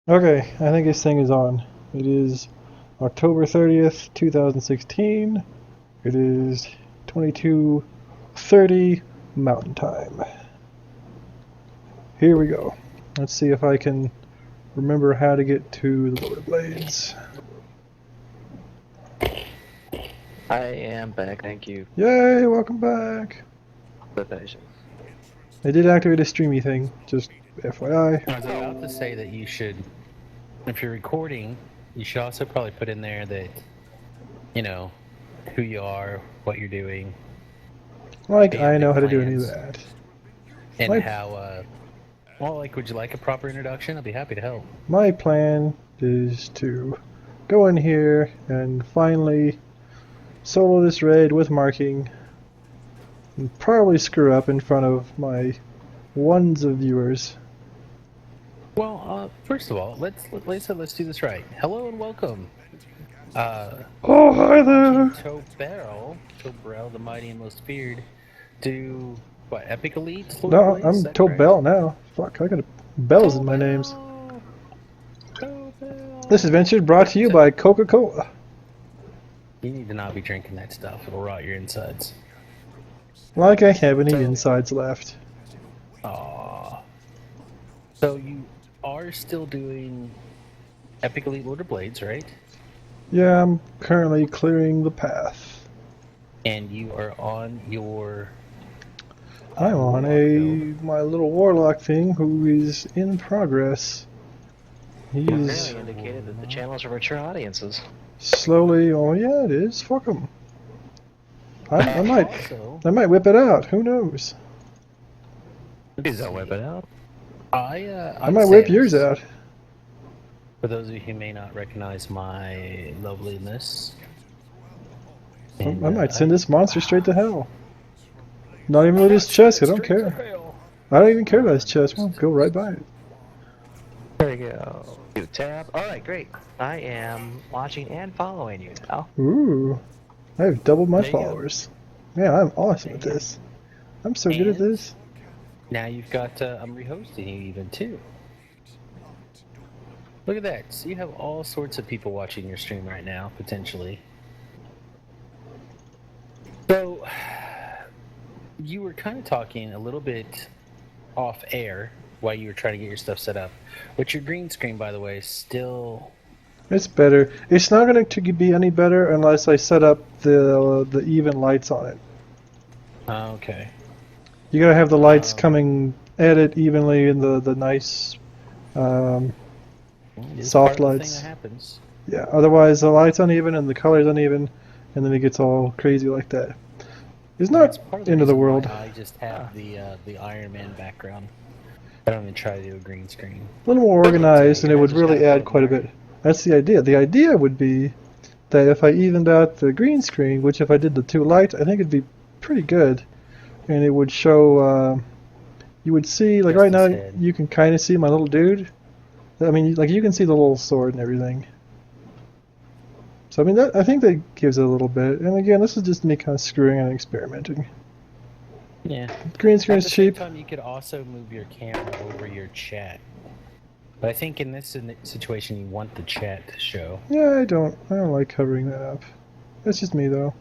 Okay, I think this thing is on. It is October 30th, 2016. It is 22:30 Mountain Time. Here we go. Let's see if I can remember how to get to the rollerblades. I am back, thank you Yay, welcome back. for the patience. I did activate a streamy thing, just FYI. I was about to say that you should, if you're recording, you should also probably put in there that, you know, who you are, what you're doing, Like, Yeah, I know big how to do any of plans. that. and My, how, would you like a proper introduction? I'll be happy to help. my plan is to go in here and finally solo this raid with marking and probably screw up in front of my ones of viewers. Well, first of all, let's do this right. Hello and welcome. Oh, hi there! Tobril, the mighty and most feared, do what? Epic Elite? Lord No, Blaze, is I'm that correct? Tobril now. Fuck, I got bells in my names. This adventure is brought to you by Coca-Cola. You need to not be drinking that stuff. It'll rot your insides. Like I have any insides left. Aww. So you are still doing Epic Elite Lord of Blades, right? Yeah, I'm currently clearing the path. And you are on your... I'm on build. my little Warlock thing who is in progress. You He's clearly indicated that the channel is for mature audiences. slowly, oh yeah it is, fuck him. I Also, might whip it out, who knows. Please don't whip it out. I might whip yours out. For those of you who may not recognize my loveliness. I might send this monster straight to hell. Not even with his chest, I don't care. I don't even care about his chest, we'll go right by it. There you go. Do tab. Alright, great. I am watching and following you now. Ooh, I have doubled my There you go. followers. Man, I'm awesome at this. I'm so good at And this. Now you've got, I'm rehosting you even too. Look at that. So you have all sorts of people watching your stream right now, potentially. So, you were kind of talking a little bit off air while you were trying to get your stuff set up. But your green screen, by the way, is still... It's better. It's not going to be any better unless I set up the even lights on it. Okay. You gotta have the lights coming at it evenly and the nice It's soft part of the lights. thing that happens. Yeah, otherwise the light's uneven and the color's uneven and then it gets all crazy like that. It's That's not part of end of the reason world. why I just have the Iron Man background. I don't even try to do a green screen. A little more organized and it I would just really gotta add put quite a more- bit. That's the idea. The idea would be that if I evened out the green screen, which if I did the two lights, I think it'd be pretty good. And it would show, you would see, like Just right now, his head. you can kind of see my little dude. I mean, like you can see the little sword and everything. So I mean, I think that gives it a little bit. And again, this is just me kind of screwing and experimenting. Yeah. Green screen At is the same cheap. time, you could also move your camera over your chat. But I think in this situation, you want the chat to show. Yeah, I don't like covering that up. That's just me though.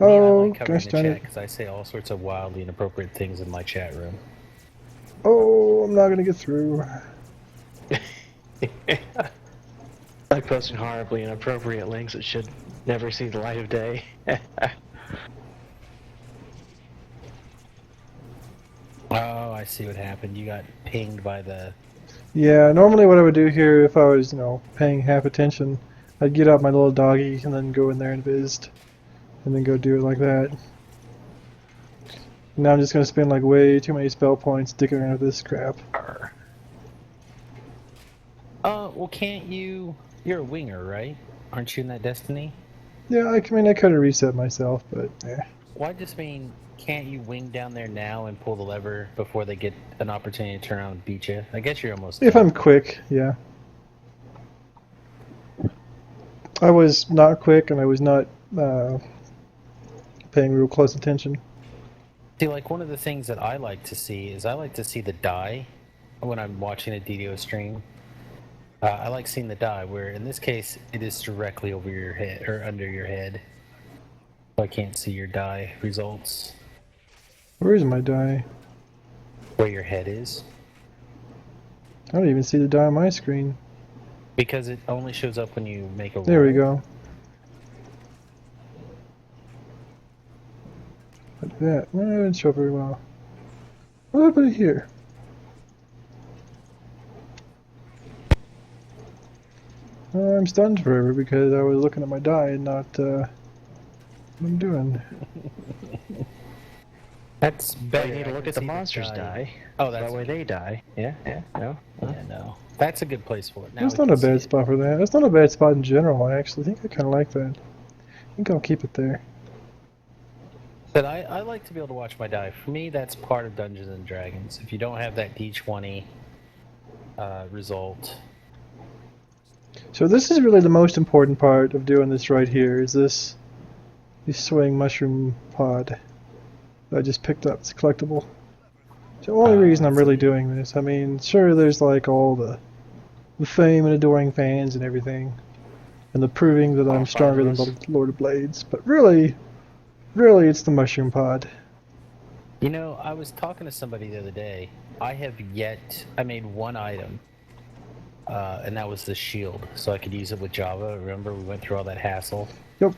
Me, I Oh, like covering gosh the darn chat it. because I say all sorts of wildly inappropriate things in my chat room. Oh, I'm not gonna get through. Like posting horribly inappropriate links that should never see the light of day. Oh, I see what happened. You got pinged by the... Yeah, normally what I would do here if I was, paying half attention, I'd get out my little doggy and then go in there and visit. And then go do it like that. Now I'm just gonna spend like way too many spell points dicking around with this crap. Well, can't you... You're a winger, right? Aren't you in that Destiny? Yeah, I mean I could have reset myself, but yeah. Well, I just mean, can't you wing down there now and pull the lever before they get an opportunity to turn around and beat you? I guess you're almost If done. I'm quick, yeah. I was not quick and I was not paying real close attention. See, like, one of the things that I like to see is I like to see the die when I'm watching a DDO stream. I like seeing the die, where in this case it is directly over your head or under your head. So I can't see your die results. Where is my die? Where your head is. I don't even see the die on my screen. Because it only shows up when you make a roll. There we go. Like that. Well, it didn't show up very well. What did I put it here? I'm stunned forever because I was looking at my die and not what I'm doing. That's But better. you need to I look can at the see monsters die. Oh, that's that way they die. Yeah, no. Yeah, no. That's a good place for it. Now That's we not can a see bad it. spot for that. That's not a bad spot in general. I actually think I kind of like that. I think I'll keep it there. But I like to be able to watch my die. For me, that's part of Dungeons and Dragons. If you don't have that D20 result, So this is really the most important part of doing this right here. Is this swaying mushroom pod that I just picked up? It's collectible. It's the only reason I'm really doing this. I mean, sure, there's like all the fame and adoring fans and everything, and the proving that I'm stronger than the Lord of Blades. But really, it's the mushroom pod. you know, I was talking to somebody the other day. I made one item, and that was the shield, so I could use it with Java. Remember, we went through all that hassle? Yep.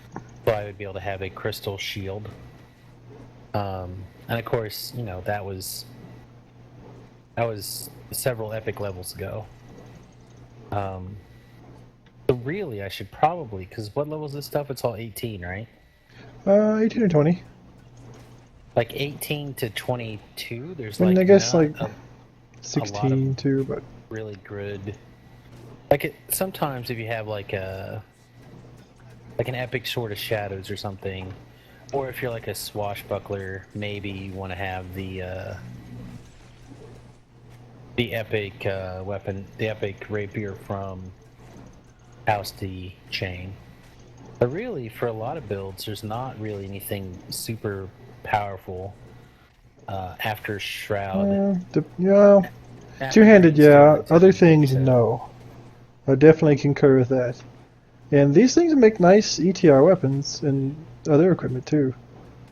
So I would be able to have a crystal shield. And of course, you know, that was several epic levels ago. So really, I should probably, because what level is this stuff? It's all 18, right? 18 or 20. Like 18 to 22. There's I mean, like I guess not like a 16 too, but really good. Like sometimes if you have like an epic sword of shadows or something, or if you're like a swashbuckler, maybe you want to have the epic weapon, the epic rapier from House D Chain. But really, for a lot of builds, there's not really anything super powerful after Shroud. yeah, After two-handed, Greenstone yeah. and Other Tainted, things, so- no. I definitely concur with that. And these things make nice ETR weapons and other equipment too.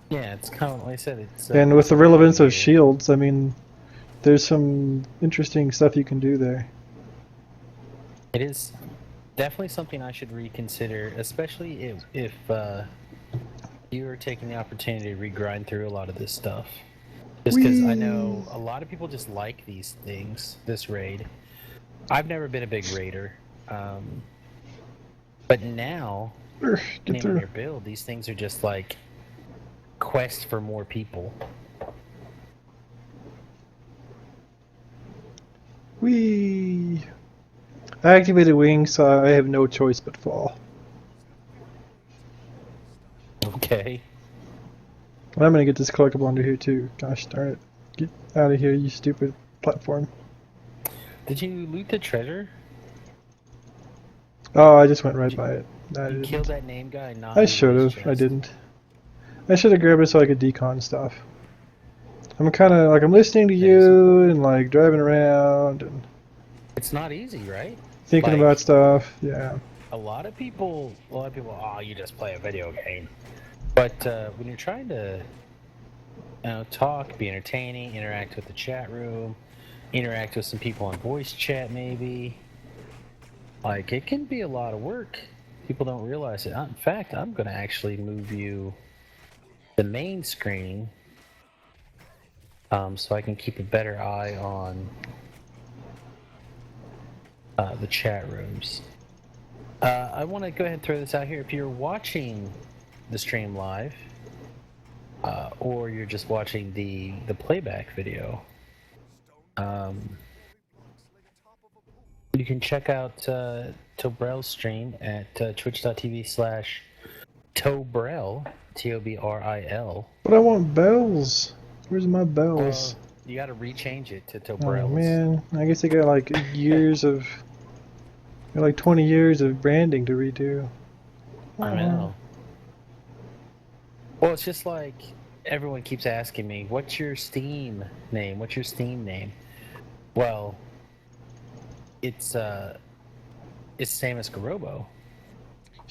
Yeah, it's kind of like I said. It's And with the relevance of here. shields, I mean, there's some interesting stuff you can do there. It is definitely something I should reconsider, especially if you are taking the opportunity to regrind through a lot of this stuff. Just because I know a lot of people just like these things, this raid. I've never been a big raider, but now, Get depending on through. your build, these things are just like quest for more people. Whee! I activated wings, so I have no choice but fall. Okay. And I'm gonna get this collectible under here too. Gosh darn it. Get out of here, you stupid platform. Did you loot the treasure? Oh, I just went right by it. I You didn't. killed that name guy? Not I loot should his have. I chest. didn't. I should have grabbed it so I could decon stuff. I'm kind of like I'm listening to That is you and like driving around and It's not easy, right? thinking Like, about stuff. Yeah. a lot of people, oh, you just play a video game. But when you're trying to, talk, be entertaining, interact with the chat room, interact with some people on voice chat, maybe, like it can be a lot of work. People don't realize it. In fact, I'm going to actually move you the main screen, so I can keep a better eye on the chat rooms. I want to go ahead and throw this out here. If you're watching the stream live, or you're just watching the playback video, you can check out Tobril's stream at twitch.tv/Tobril, Tobril. But I want bells. Where's my bells? You got to rechange it to Oh Tobril's. man, I guess I got like years of, got like 20 years of branding to redo. I know. Well, it's just like everyone keeps asking me, "What's your Steam name? What's your Steam name?" Well, it's it's the same as Garobo.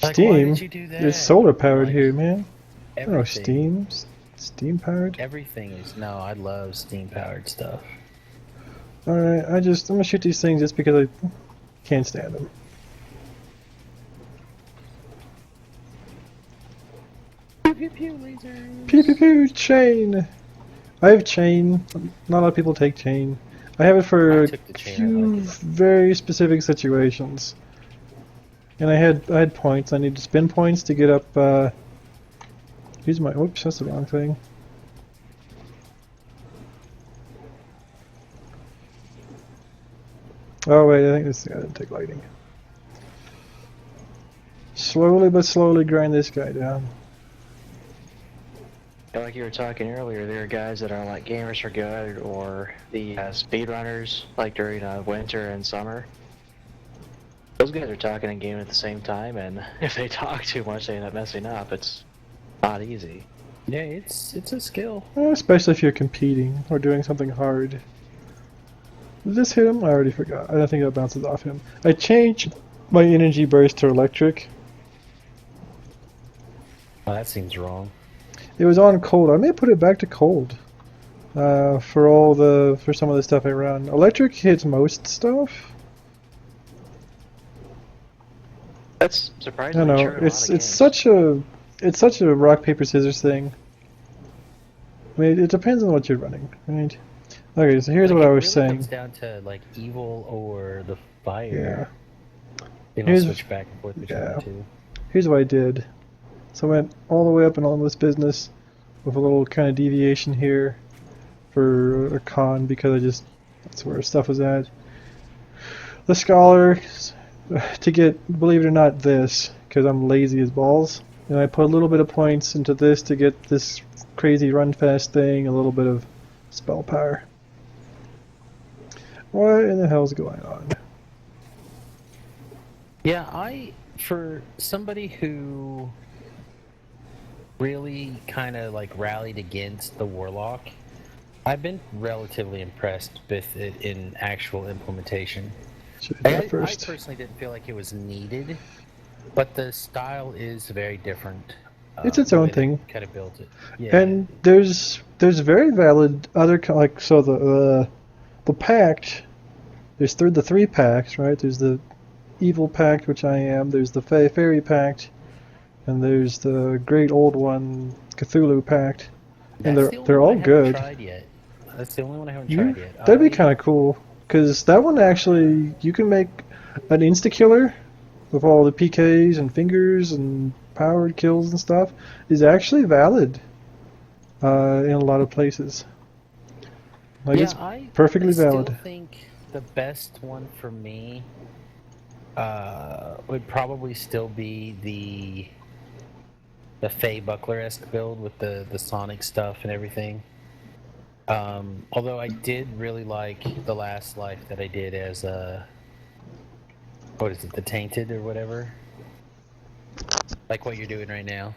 Like, why Steam did you do that? is solar powered Like, here, man. Oh, everything. Steam powered. Everything is no. I love steam powered stuff. All right, I'm gonna shoot these things just because I can't stand them. Pew pew pew lasers. Pew pew pew, chain. I have chain. Not a lot of people take chain. I have it for I a took the chain, I few like it. very specific situations. And I had points. I need to spend points to get up. Use my. Oops, that's the wrong thing. Oh wait, I think this guy didn't take lighting. Slowly but slowly grind this guy down. Yeah, like you were talking earlier, there are guys that are like Gamers for Good or the speedrunners, like during winter and summer. Those guys are talking and gaming at the same time, and if they talk too much, they end up messing up. It's not easy. Yeah, it's a skill. Especially if you're competing or doing something hard. Did this hit him? I already forgot. I don't think that bounces off him. I changed my energy burst to electric. Oh, that seems wrong. It was on cold. I may put it back to cold. For some of the stuff I run. Electric hits most stuff. That's I surprisingly don't know. true in a lot of games. It's such a rock paper scissors thing. I mean, it depends on what you're running, right? Okay, so here's Like, what I it was really saying. comes down to like evil or the fire. Yeah. You know, Here's- switch back and forth between yeah. the two. Here's what I did. So I went all the way up in all this business with a little kind of deviation here for a con because that's where stuff was at. The scholar to get, believe it or not, this because I'm lazy as balls, and I put a little bit of points into this to get this crazy run fast thing, a little bit of spell power. What in the hell's going on? Yeah, for somebody who really kind of like rallied against the Warlock, I've been relatively impressed with it in actual implementation. Should I do I that first? personally didn't feel like it was needed, but the style is very different. It's its own thing. Kind of built it. Yeah. And there's very valid other the pact. There's the three pacts, right? There's the evil pact, which I am. There's the fairy pact, and there's the great old one, Cthulhu pact. And That's the only they're one all I haven't good. tried yet. That's the only one I haven't tried yet. That'd be kind of cool, because that one actually you can make an insta killer with all the PKs and fingers and powered kills and stuff is actually valid in a lot of places. Like it's perfectly I still valid. think the best one for me would probably still be the Fey Buckler-esque build with the Sonic stuff and everything. Although I did really like the last life that I did as what is it, the Tainted or whatever? Like what you're doing right now.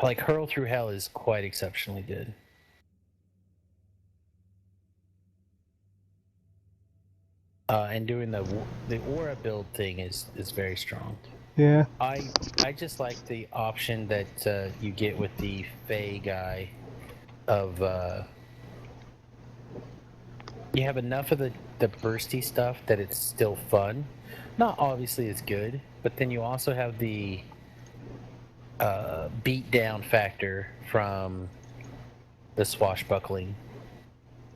Like Hurl Through Hell is quite exceptionally good. And doing the aura build thing is very strong. Yeah. I just like the option that you get with the Fey guy of you have enough of the bursty stuff that it's still fun. Not obviously as good, but then you also have the beat down factor from the swashbuckling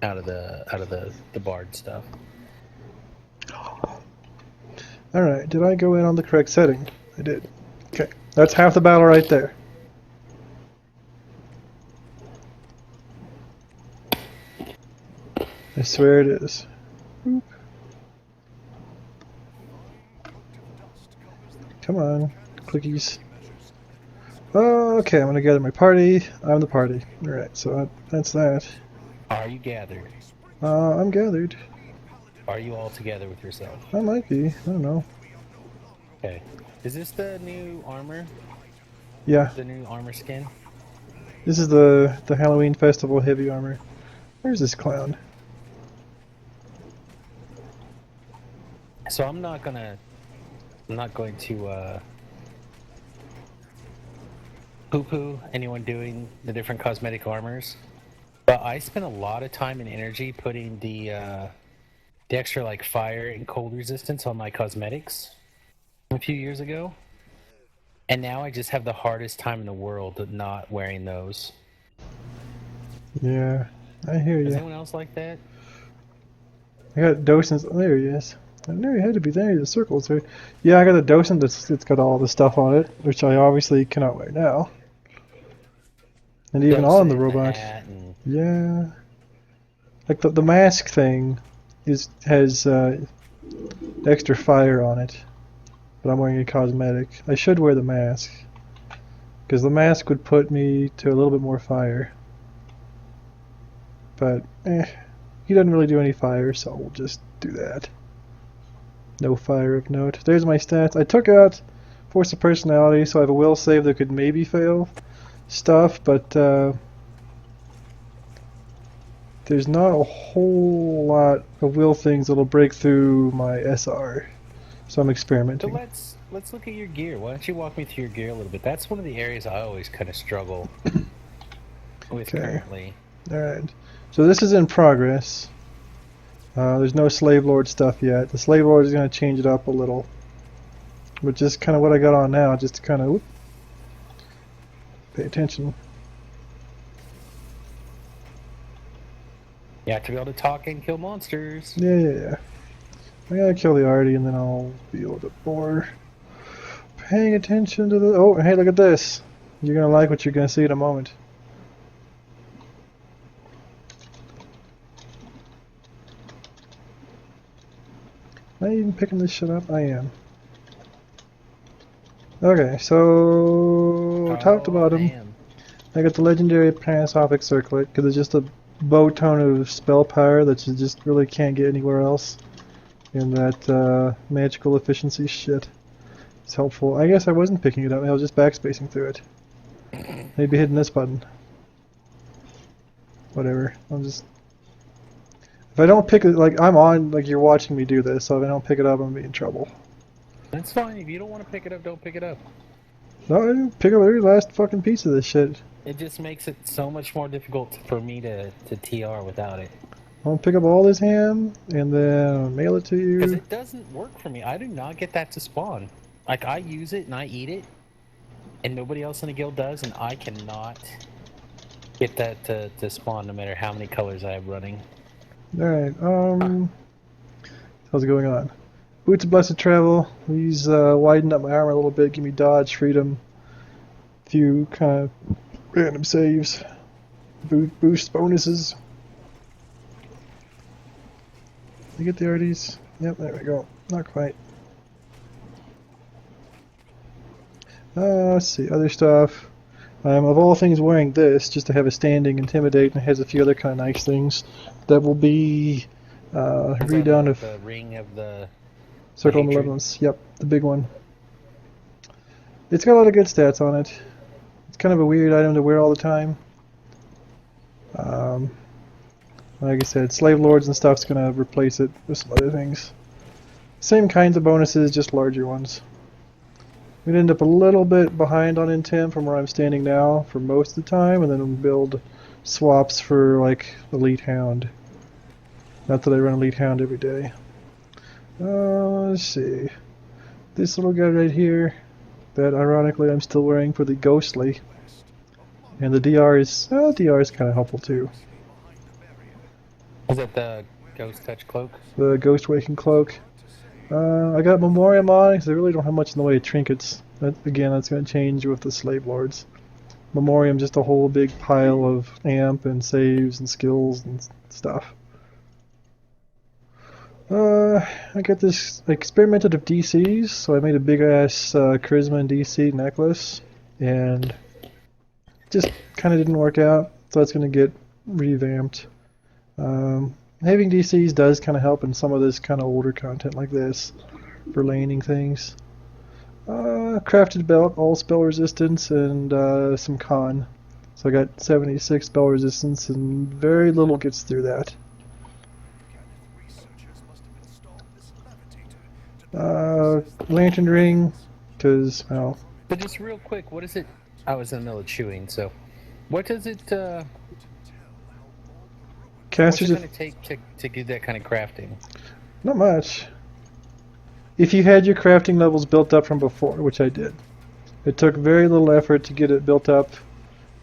out of the bard stuff. Alright, did I go in on the correct setting? I did. Okay, that's half the battle right there. I swear it is. Oop. Come on, clickies. Oh, okay, I'm gonna gather my party. I'm the party. Alright, so that's that. Are you gathered? I'm gathered. Are you all together with yourself? I might be. I don't know. Okay. Is this the new armor? Yeah, The new armor skin? this is the Halloween festival heavy armor. Where's this clown? So I'm not gonna I'm not going to poo-poo anyone doing the different cosmetic armors, but I spent a lot of time and energy putting the extra like fire and cold resistance on my cosmetics a few years ago, and now I just have the hardest time in the world not wearing those. Yeah, I hear Is you. anyone else like that? I got docents. Oh, there he is. I knew he had to be there. The circles there. Yeah, I got a docent that's it's got all the stuff on it, which I obviously cannot wear now. And even on the Docent and robot. hat and Yeah. Like the mask thing has extra fire on it, but I'm wearing a cosmetic. I should wear the mask, because the mask would put me to a little bit more fire. But he doesn't really do any fire, so we'll just do that. No fire of note. There's my stats. I took out Force of Personality, so I have a will save that could maybe fail stuff, but there's not a whole lot of will things that'll break through my SR. So I'm experimenting. So let's look at your gear. Why don't you walk me through your gear a little bit? That's one of the areas I always kind of struggle with currently. Alright. So this is in progress. There's no Slave Lord stuff yet. The Slave Lord is going to change it up a little. Which is kind of what I got on now, just to kind of pay attention. You have to be able to talk and kill monsters. Yeah. I gotta kill the arty and then I'll be a little bit more paying attention to the... Oh, hey, look at this. You're gonna like what you're gonna see in a moment. Am I even picking this shit up? I am. Okay, so top to bottom, Damn. I got the legendary Panasophic Circlet because it's just a bow tone of spell power that you just really can't get anywhere else. And that magical efficiency shit is helpful. I guess I wasn't picking it up, I was just backspacing through it. Maybe hitting this button. Whatever. I'm just... If I don't pick it, like, I'm on, like, you're watching me do this, so if I don't pick it up, I'm gonna be in trouble. That's fine. If you don't want to pick it up, don't pick it up. No, I didn't pick up every last fucking piece of this shit. It just makes it so much more difficult for me to TR without it. I'll pick up all this ham, and then I'll mail it to you. Because it doesn't work for me. I do not get that to spawn. Like, I use it and I eat it, and nobody else in the guild does, and I cannot get that to spawn no matter how many colors I have running. Alright, how's it going on? Boots of Blessed Travel. These widened up my armor a little bit, give me dodge, freedom, a few kind of random saves, boost bonuses. Did I get the arties? Yep, there we go. Not quite. Let's see, other stuff. I'm of all things wearing this just to have a standing intimidate, and it has a few other kind of nice things that will be redone of the ring of the Circle of Malevolence. Yep, the big one. It's got a lot of good stats on it. It's kind of a weird item to wear all the time. Like I said, Slave Lords and stuff's gonna replace it with some other things. Same kinds of bonuses, just larger ones. We'd end up a little bit behind on Intim from where I'm standing now for most of the time, and then we'll build swaps for like Elite Hound. Not that I run Elite Hound every day. Let's see. This little guy right here, that ironically I'm still wearing for the Ghostly. And the DR is kind of helpful too. Is it the Ghost Touch Cloak? The Ghost Waking Cloak. I got Memoriam on because I really don't have much in the way of trinkets. Again, that's going to change with the Slave Lords. Memoriam, just a whole big pile of amp and saves and skills and stuff. I got this, I experimented with DCs, so I made a big ass Charisma and DC necklace, and just kind of didn't work out, so it's going to get revamped. Having DCs does kind of help in some of this kind of older content like this, for laning things. Crafted belt, all spell resistance, and some con. So I got 76 spell resistance, and very little gets through that. lantern ring, because, well... But just real quick, what is it? I was in the middle of chewing, so what does it? What's Casters it of... going to take to do that kind of crafting? Not much. If you had your crafting levels built up from before, which I did, it took very little effort to get it built up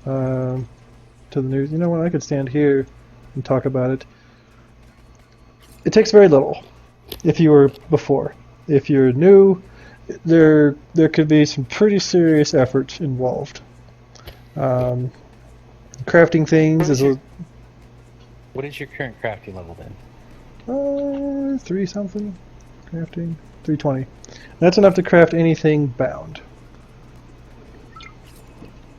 to the new... You know what? I could stand here and talk about it. It takes very little if you were before. If you're new, there could be some pretty serious effort involved. Crafting things is what is your current crafting level then? 3 something. Crafting 320. That's enough to craft anything bound.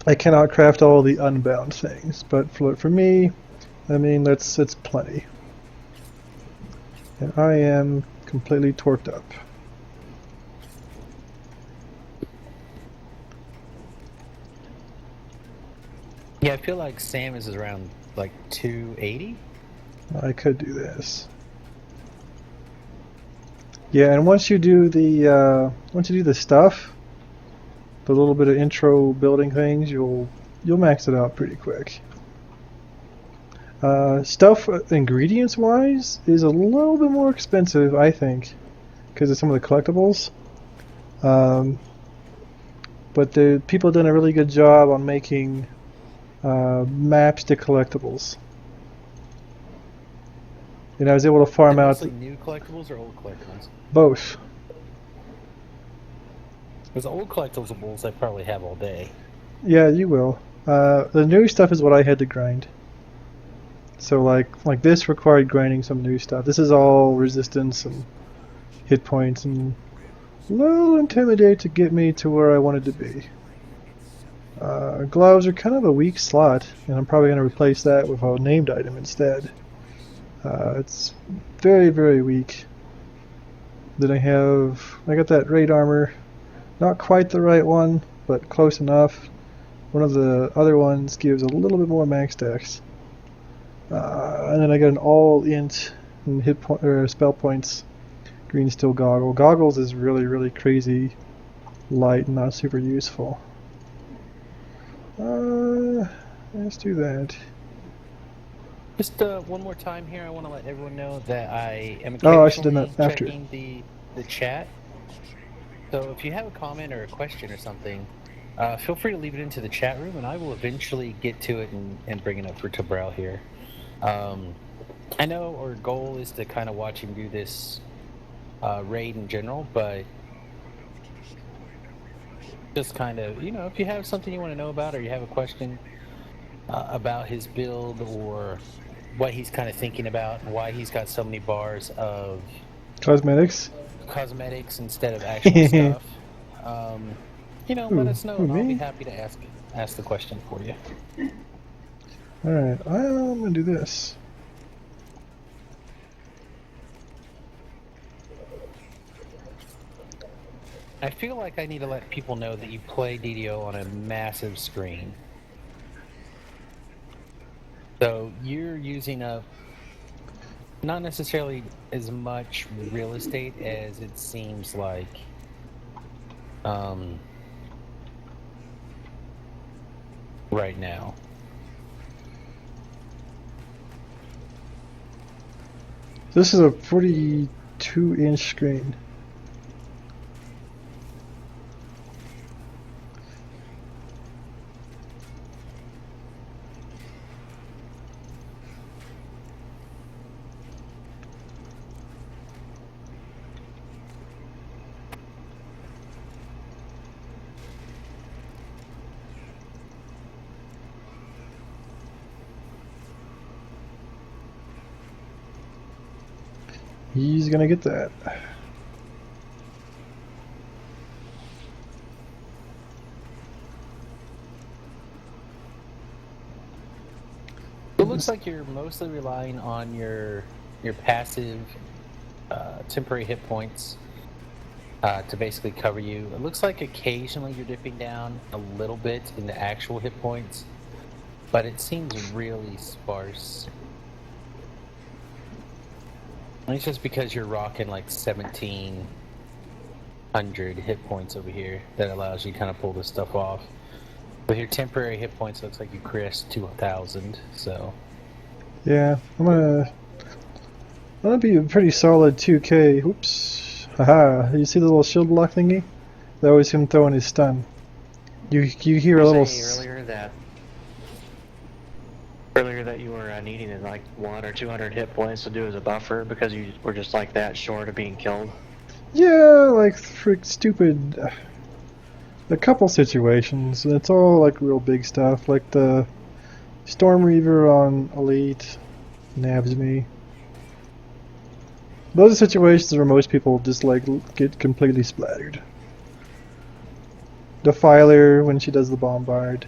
I cannot craft all the unbound things, but for me, I mean that's plenty. And I am completely torqued up. Yeah, I feel like Sam is around like 280. I could do this. Yeah, and once you do the stuff, the little bit of intro building things, you'll max it out pretty quick. Stuff ingredients wise is a little bit more expensive, I think, because of some of the collectibles. But the people have done a really good job on making maps to collectibles. And I was able to farm out new collectibles or old collectibles? both. Because old collectibles I probably have all day. Yeah, you will. The new stuff is what I had to grind. So like this required grinding some new stuff. This is all resistance and hit points and a little intimidate to get me to where I wanted to be. Gloves are kind of a weak slot, and I'm probably going to replace that with a named item instead. It's very, very weak. Then I got that raid armor. Not quite the right one, but close enough. One of the other ones gives a little bit more max dex. And then I got an all int and spell points green steel goggle. Goggles is really, really crazy light and not super useful. Let's do that. Just one more time here, I want to let everyone know that I am Oh, I should have done occasionally that after. checking the chat. So if you have a comment or a question or something, feel free to leave it into the chat room, and I will eventually get to it and bring it up for Tobril here. I know our goal is to kind of watch him do this raid in general, but just kind of, if you have something you want to know about or you have a question about his build or what he's kind of thinking about, why he's got so many bars of Cosmetics instead of actual stuff, let us know, and I'll be me? happy to ask the question for you. Alright, I'm going to do this. I feel like I need to let people know that you play DDO on a massive screen. So you're using up not necessarily as much real estate as it seems like right now. This is a 42-inch screen. He's gonna get that. It looks like you're mostly relying on your passive temporary hit points to basically cover you. It looks like occasionally you're dipping down a little bit in the actual hit points, but it seems really sparse. And it's just because you're rocking like 17 100 hit points over here that allows you to kind of pull this stuff off. With your temporary hit points, it looks like you crashed 2,000. So Yeah, I'm gonna be a pretty solid 2K. Oops. Haha. You see the little shield block thingy? That was him throwing his stun. You hear a little. Earlier that you were needing like 100 or 200 hit points to do as a buffer because you were just like that short of being killed. Yeah, like frick stupid. A couple situations. It's all like real big stuff, like the Storm Reaver on Elite nabs me. Those are situations where most people just like get completely splattered. Defiler when she does the bombard.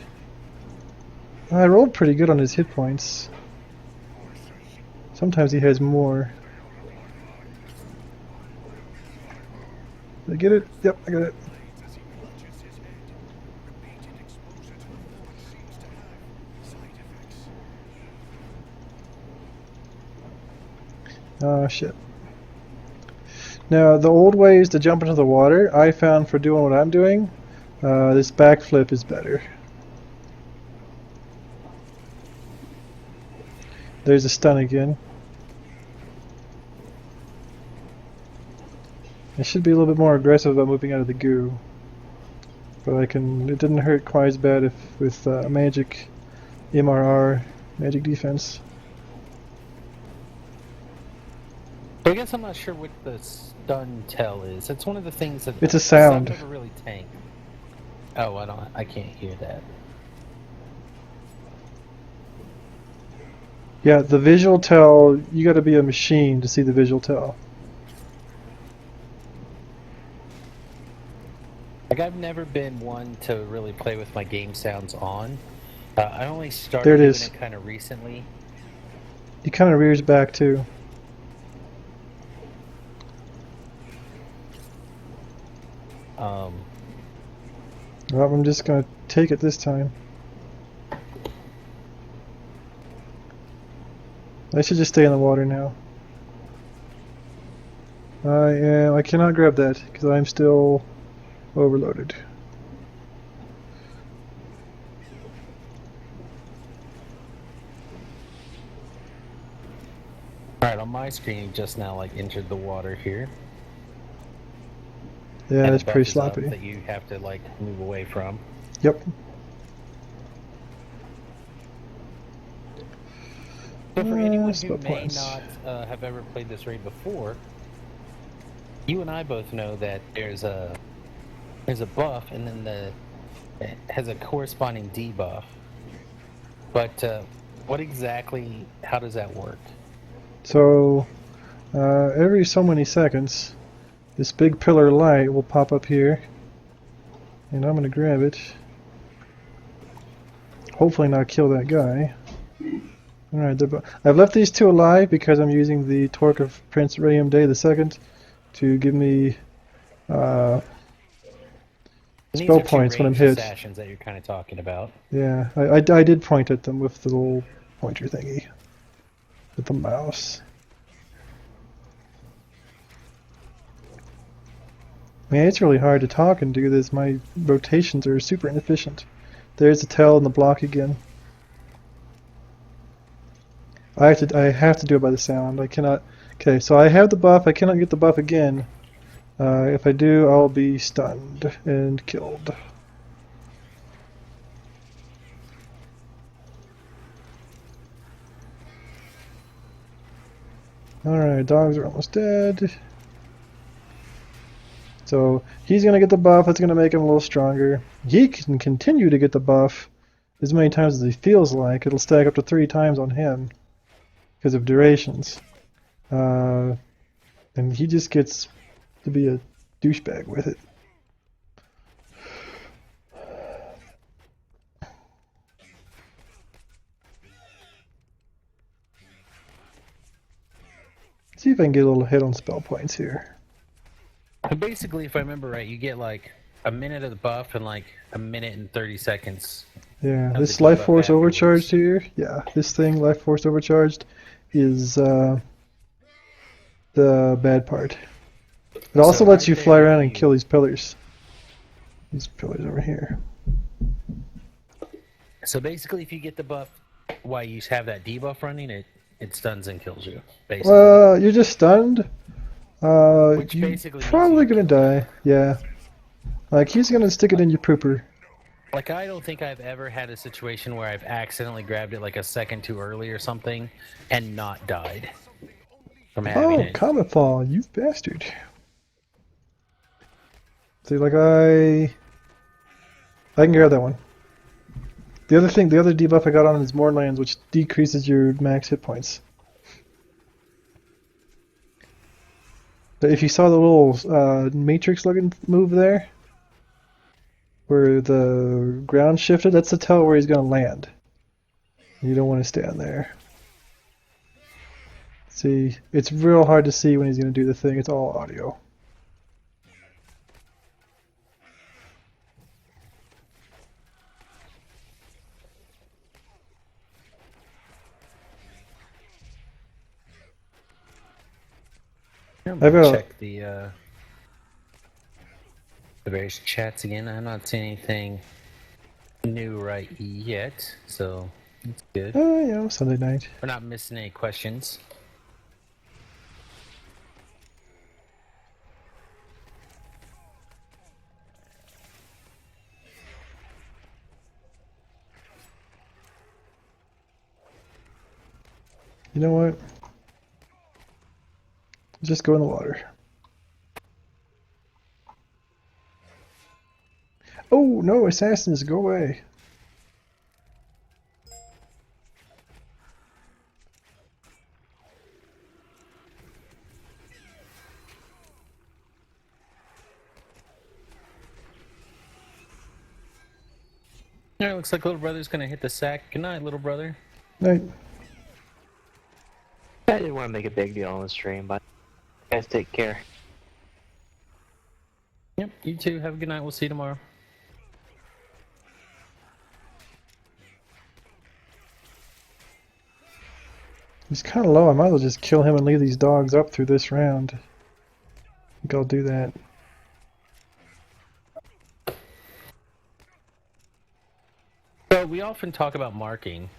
I rolled pretty good on his hit points. Sometimes he has more. Did I get it? Yep, I got it. Oh shit. Now the old ways to jump into the water, I found for doing what I'm doing, this backflip is better. There's a stun again. I should be a little bit more aggressive about moving out of the goo. But it didn't hurt quite as bad with magic MRR, magic defense. I guess I'm not sure what the stun tell is. It's one of the things that It's a sound. I've never really tanked. Oh, I can't hear that. Yeah, the visual tell, you gotta be a machine to see the visual tell. Like, I've never been one to really play with my game sounds on. I only started There it doing is. it kind of recently. He kind of rears back too. Well, I'm just gonna take it this time. I should just stay in the water now. I cannot grab that because I'm still overloaded. Alright, on my screen, it just now like entered the water here. Yeah, And that's the buff pretty is up sloppy. that you have to like move away from. Yep. So for anyone who spell may points. not have ever played this raid before, you and I both know that there's a buff and then it has a corresponding debuff. But how does that work? So, every so many seconds, this big pillar of light will pop up here, and I'm gonna grab it. Hopefully not kill that guy. Alright, I've left these two alive because I'm using the Torque of Prince Rayum Day II to give me spell points when I'm hit. Assassins that you're kind of talking about. Yeah, I did point at them with the little pointer thingy. With the mouse. Man, it's really hard to talk and do this. My rotations are super inefficient. There's the tail and the block again. I have to do it by the sound. I cannot. Okay, so I have the buff. I cannot get the buff again. If I do, I'll be stunned and killed. Alright, dogs are almost dead. So he's going to get the buff. That's going to make him a little stronger. He can continue to get the buff as many times as he feels like. It'll stack up to 3 times on him because of durations. And he just gets to be a douchebag with it. See if I can get a little hit on spell points here. So basically, if I remember right, you get like a minute of the buff and like a minute and 30 seconds. Yeah, of this the life debuff force afterwards. overcharged here. Yeah, this thing, life force overcharged, is the bad part. It also So lets right you there, fly around and you- kill these pillars. These pillars over here. So basically, if you get the buff while you have that debuff running, it stuns and kills you. Basically, You're just stunned. which You basically means probably you gonna get killed. die. Yeah. Like he's gonna stick it in your pooper. Like I don't think I've ever had a situation where I've accidentally grabbed it like a second too early or something, and not died from having Oh, it. comet fall, you bastard. See, like I can grab that one. The other thing, the other debuff I got on is more lands, which decreases your max hit points. But if you saw the little matrix-looking move there, where the ground shifted, that's to tell where he's going to land. You don't want to stand there. See, it's real hard to see when he's going to do the thing. It's all audio. I'm I've gonna got check the various chats again. I'm not seeing anything new right yet, so it's good. Sunday night. We're not missing any questions. You know what? Just go in the water. Oh, no, assassins, go away. Alright, looks like little brother's gonna hit the sack. Good night, little brother. Night. I didn't want to make a big deal on the stream, but you guys take care. Yep, you too. Have a good night. We'll see you tomorrow. He's kind of low. I might as well just kill him and leave these dogs up through this round. I think I'll do that. So we often talk about marking.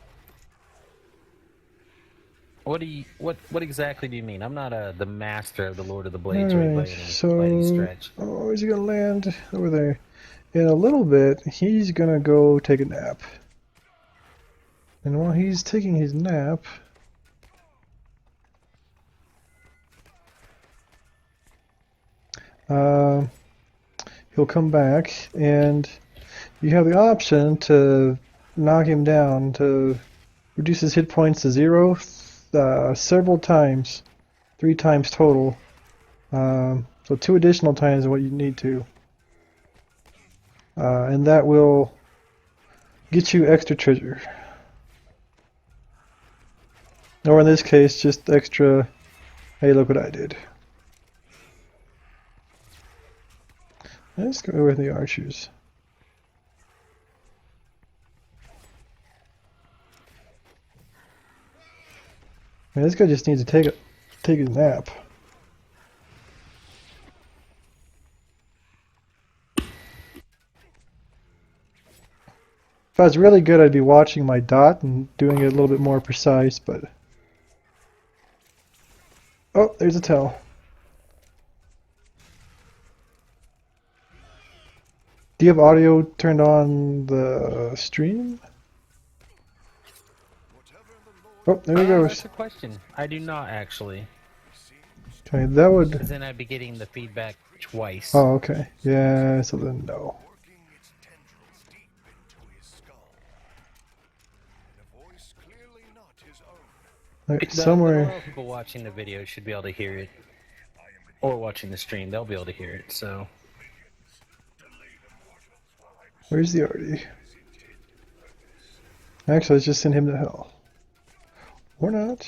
What exactly do you mean? I'm not the master of the Lord of the Blades right by any stretch. Oh, is he gonna land over there? In a little bit, he's gonna go take a nap. And while he's taking his nap, he'll come back, and you have the option to knock him down to reduce his hit points to 0 several times, 3 times total. So 2 additional times what you need to. And that will get you extra treasure. Or in this case, just extra, hey, look what I did. Let's go with the archers. Man, this guy just needs to take his nap. If I was really good, I'd be watching my dot and doing it a little bit more precise, but... Oh, there's a tell. Do you have audio turned on the stream? Oh, there he goes. That's a question. I do not actually. Okay, that would... Because then I'd be getting the feedback twice. Oh, okay. Yeah, so then no. Like, somewhere... A lot of people watching the video should be able to hear it. Or watching the stream, they'll be able to hear it, so... Where's the Artie? Actually, let's just send him to hell. Or not.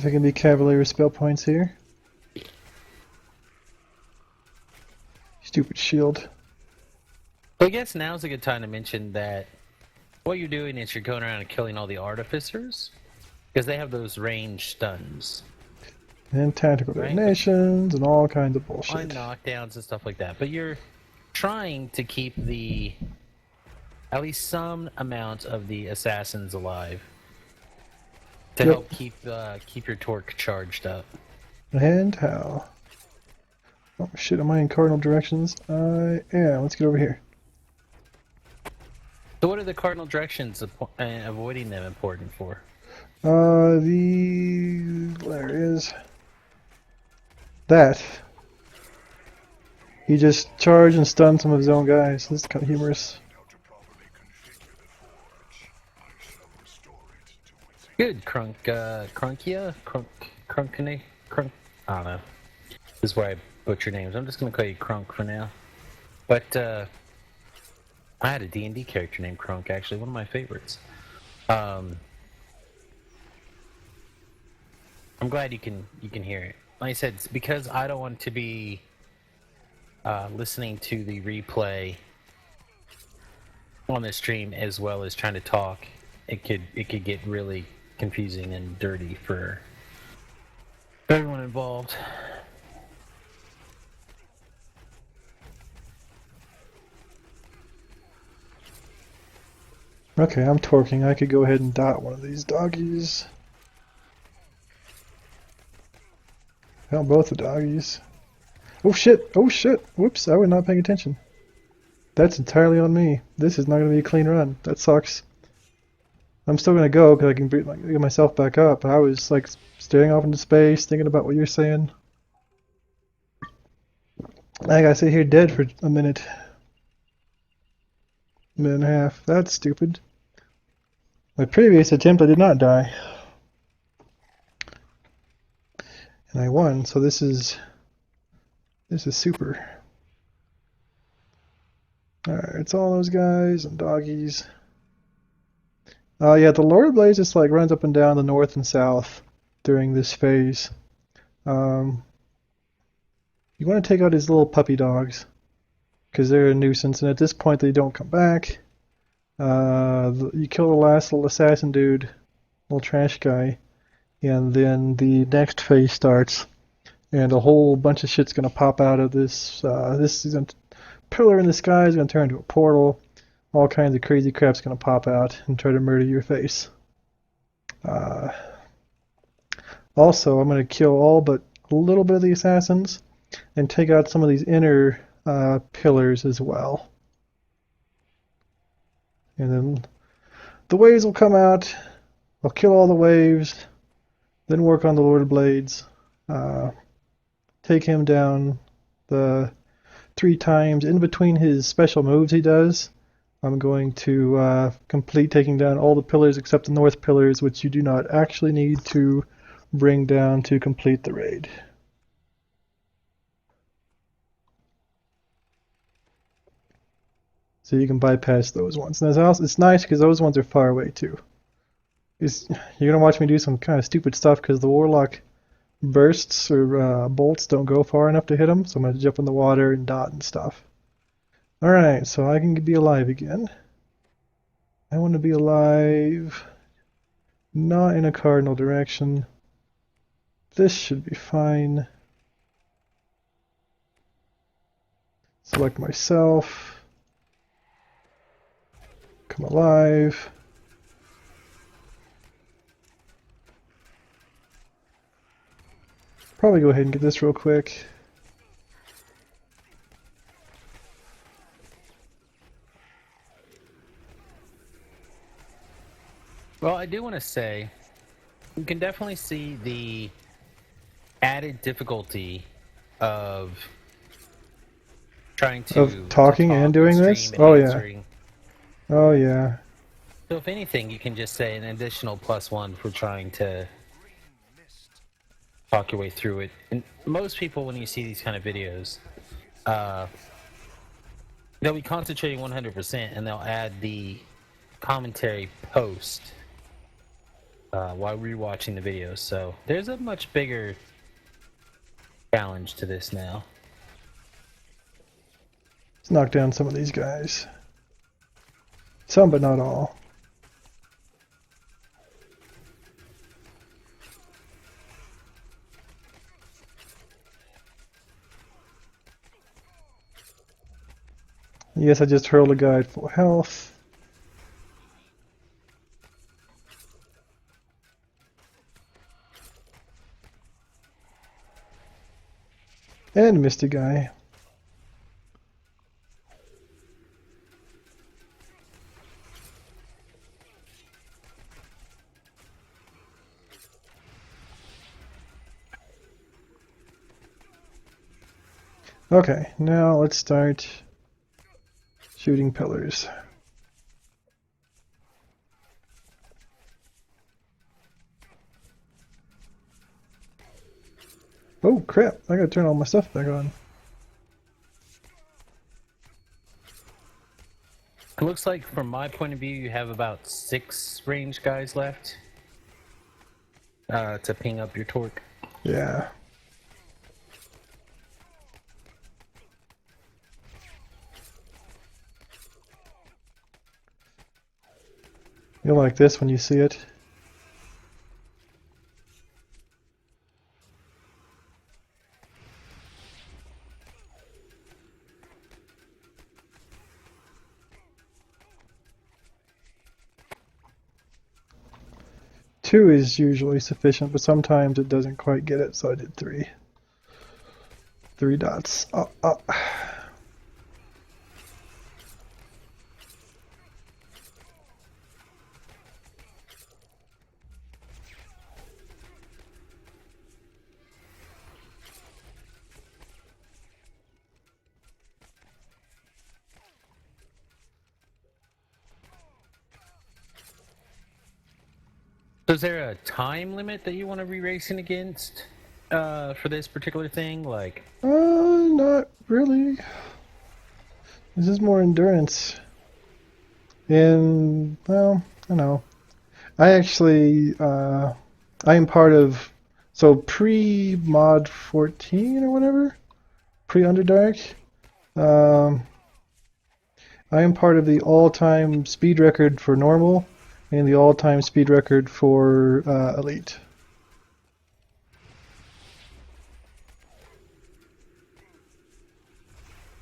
If I can be Cavalier with spell points here. Stupid shield. So I guess now's a good time to mention that what you're doing is you're going around and killing all the artificers, because they have those range stuns. And tactical detonations and all kinds of bullshit. On knockdowns and stuff like that. But you're trying to keep at least some amount of the assassins alive to help keep your torque charged up. And how? Oh shit, am I in cardinal directions? I am. Let's get over here. So what are the cardinal directions and avoiding them important for? There is that. He just charged and stunned some of his own guys. This is kind of humorous. Good, Crunkia? I don't know. This is where I butcher names. I'm just going to call you Crunk for now. But, I had a D&D character named Crunk, actually, one of my favorites. I'm glad you can hear it. Like I said, it's because I don't want to be listening to the replay on the stream as well as trying to talk. It could get really confusing and dirty for everyone involved. Okay, I'm torquing. I could go ahead and dot one of these doggies. Hell, both the doggies. Oh shit! Oh shit! Whoops, I was not paying attention. That's entirely on me. This is not going to be a clean run. That sucks. I'm still going to go because I can get myself back up. I was like staring off into space, thinking about what you're saying. I gotta sit here dead for a minute. Minute and a half. That's stupid. My previous attempt I did not die. And I won, so this is super. Alright, it's all those guys and doggies. Yeah, the Lord of Blaze just like runs up and down the north and south during this phase. You want to take out his little puppy dogs because they're a nuisance, and at this point they don't come back. You kill the last little assassin dude, little trash guy, and then the next phase starts, and a whole bunch of shit's gonna pop out of this. This is a pillar in the sky is gonna turn into a portal. All kinds of crazy crap's gonna pop out and try to murder your face. Also, I'm gonna kill all but a little bit of the assassins and take out some of these inner pillars as well. And then the waves will come out. I'll kill all the waves, then work on the Lord of Blades. Take him down the 3 times. In between his special moves he does, I'm going to complete taking down all the pillars except the north pillars, which you do not actually need to bring down to complete the raid. So you can bypass those ones. And it's nice because those ones are far away too. You're going to watch me do some kind of stupid stuff because the Warlock bursts or bolts don't go far enough to hit them. So I'm going to jump in the water and dot and stuff. Alright, so I can be alive again. I want to be alive, not in a cardinal direction. This should be fine. Select myself. Come alive. Probably go ahead and get this real quick. Well, I do want to say, you can definitely see the added difficulty of trying to talking and doing this. Oh yeah. Oh yeah. So if anything, you can just say an additional +1 for trying to talk your way through it. And most people, when you see these kind of videos, they'll be concentrating 100% and they'll add the commentary post while rewatching the videos. So there's a much bigger challenge to this now. Let's knock down some of these guys. Some, but not all. Yes, I just hurled a guy at full health. And missed a guy. Okay, now let's start shooting pillars. Oh crap, I gotta turn all my stuff back on. It looks like, from my point of view, you have about 6 range guys left to ping up your torque. Yeah. You'll like this when you see it. Two is usually sufficient, but sometimes it doesn't quite get it, so I did 3. 3 dots. So is there a time limit that you want to be racing against for this particular thing? Like, Not really. This is more endurance. And, well, I don't know. I actually, I am part of, so pre-mod 14 or whatever, pre-Underdark, I am part of the all-time speed record for normal and the all-time speed record for elite.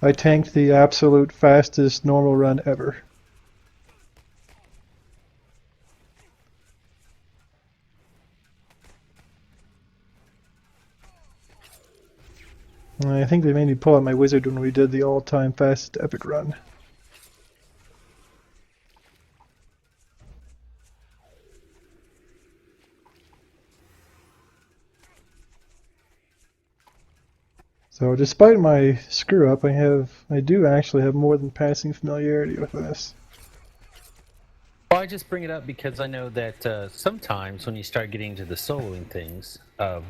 I tanked the absolute fastest normal run ever. I think they made me pull out my wizard when we did the all-time fastest epic run. So despite my screw up, I do actually have more than passing familiarity with this. well, I just bring it up because I know that sometimes when you start getting into the soloing things of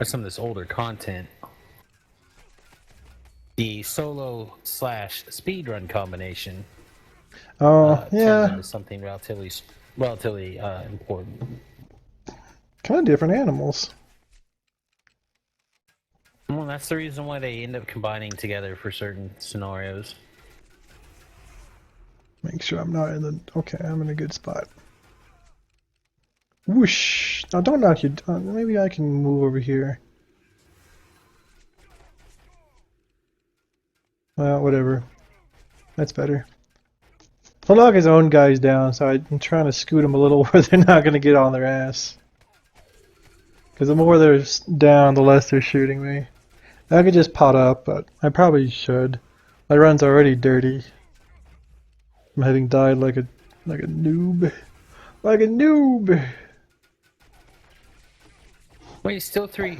some of this older content, the solo / speedrun combination turns Yeah, into something relatively important. kind of different animals. Well, that's the reason why they end up combining together for certain scenarios. Make sure I'm not in the... Okay, I'm in a good spot. Whoosh! Now don't knock your... maybe I can move over here. Well, whatever. That's better. He'll knock his own guys down, so I'm trying to scoot them a little where they're not going to get on their ass. Because the more they're down, the less they're shooting me. I could just pot up, but I probably should. My run's already dirty. I'm having died like a noob. Like a noob! Wait, still 3.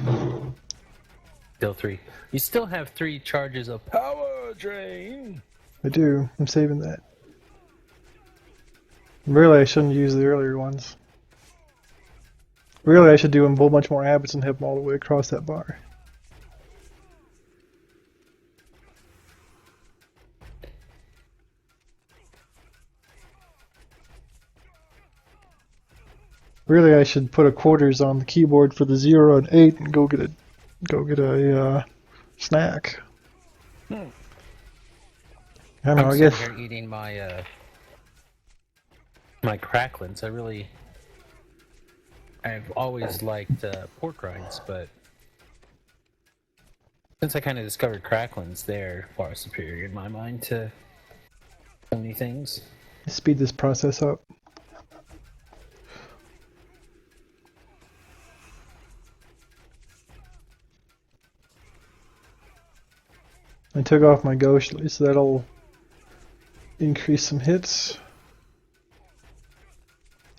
Still 3. You still have 3 charges of power drain. I do. I'm saving that. Really, I shouldn't use the earlier ones. Really, I should do a whole bunch more habits and have them all the way across that bar. Really, I should put a quarters on the keyboard for the 0 and 8 and go get a snack. I don't know. I'm I sitting guess here eating my my cracklins. I've always liked pork rinds, but since I kind of discovered cracklins, they're far superior in my mind to so many things. speed this process up. I took off my ghostly, so that'll increase some hits.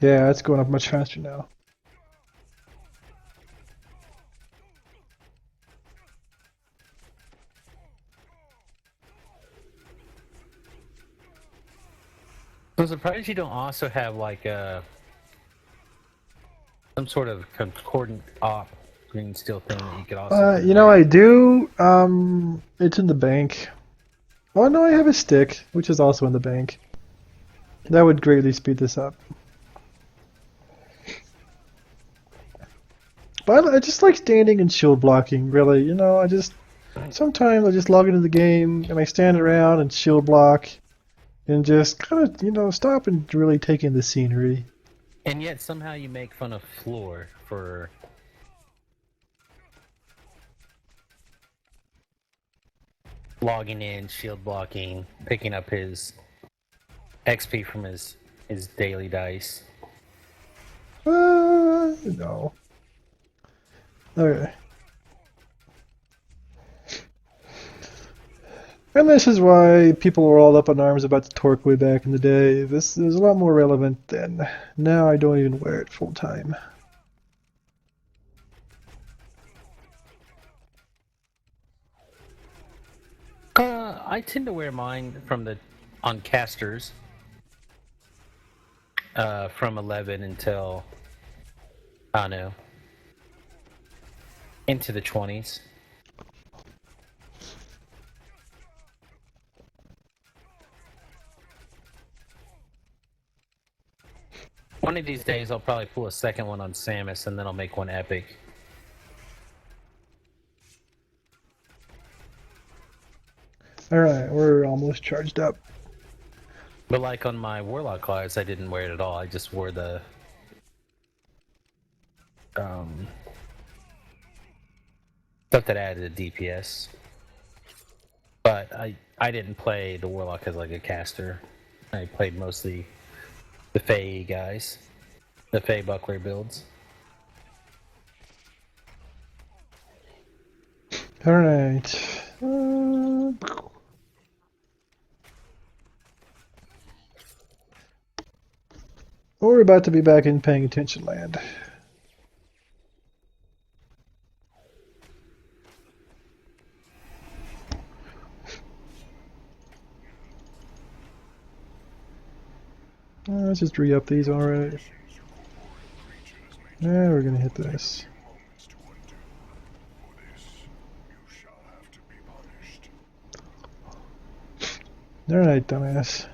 Yeah, it's going up much faster now. I'm surprised you don't also have like some sort of concordant op green steel thing that you could also. You know, I do. It's in the bank. Oh no, I have a stick, which is also in the bank. That would greatly speed this up. But I just like standing and shield blocking, really. You know, sometimes I just log into the game and I stand around and shield block and just kind of, stop and really take in the scenery. And yet somehow you make fun of Floor for logging in, shield blocking, picking up his XP from his daily dice. No. Okay. And this is why people were all up in arms about the torque way back in the day. This is a lot more relevant than now. I don't even wear it full time. I tend to wear mine on casters from 11 until, I don't know, into the 20s. One of these days I'll probably pull a second one on Samus and then I'll make one epic. Alright, we're almost charged up. But like on my Warlock class, I didn't wear it at all. I just wore the stuff that added a DPS. But I didn't play the Warlock as like a caster. I played mostly the Fae guys, the Fae Buckler builds. Alright. We're about to be back in paying attention land. Let's just re-up these already. Yeah, we're gonna hit this. Alright, dumbass.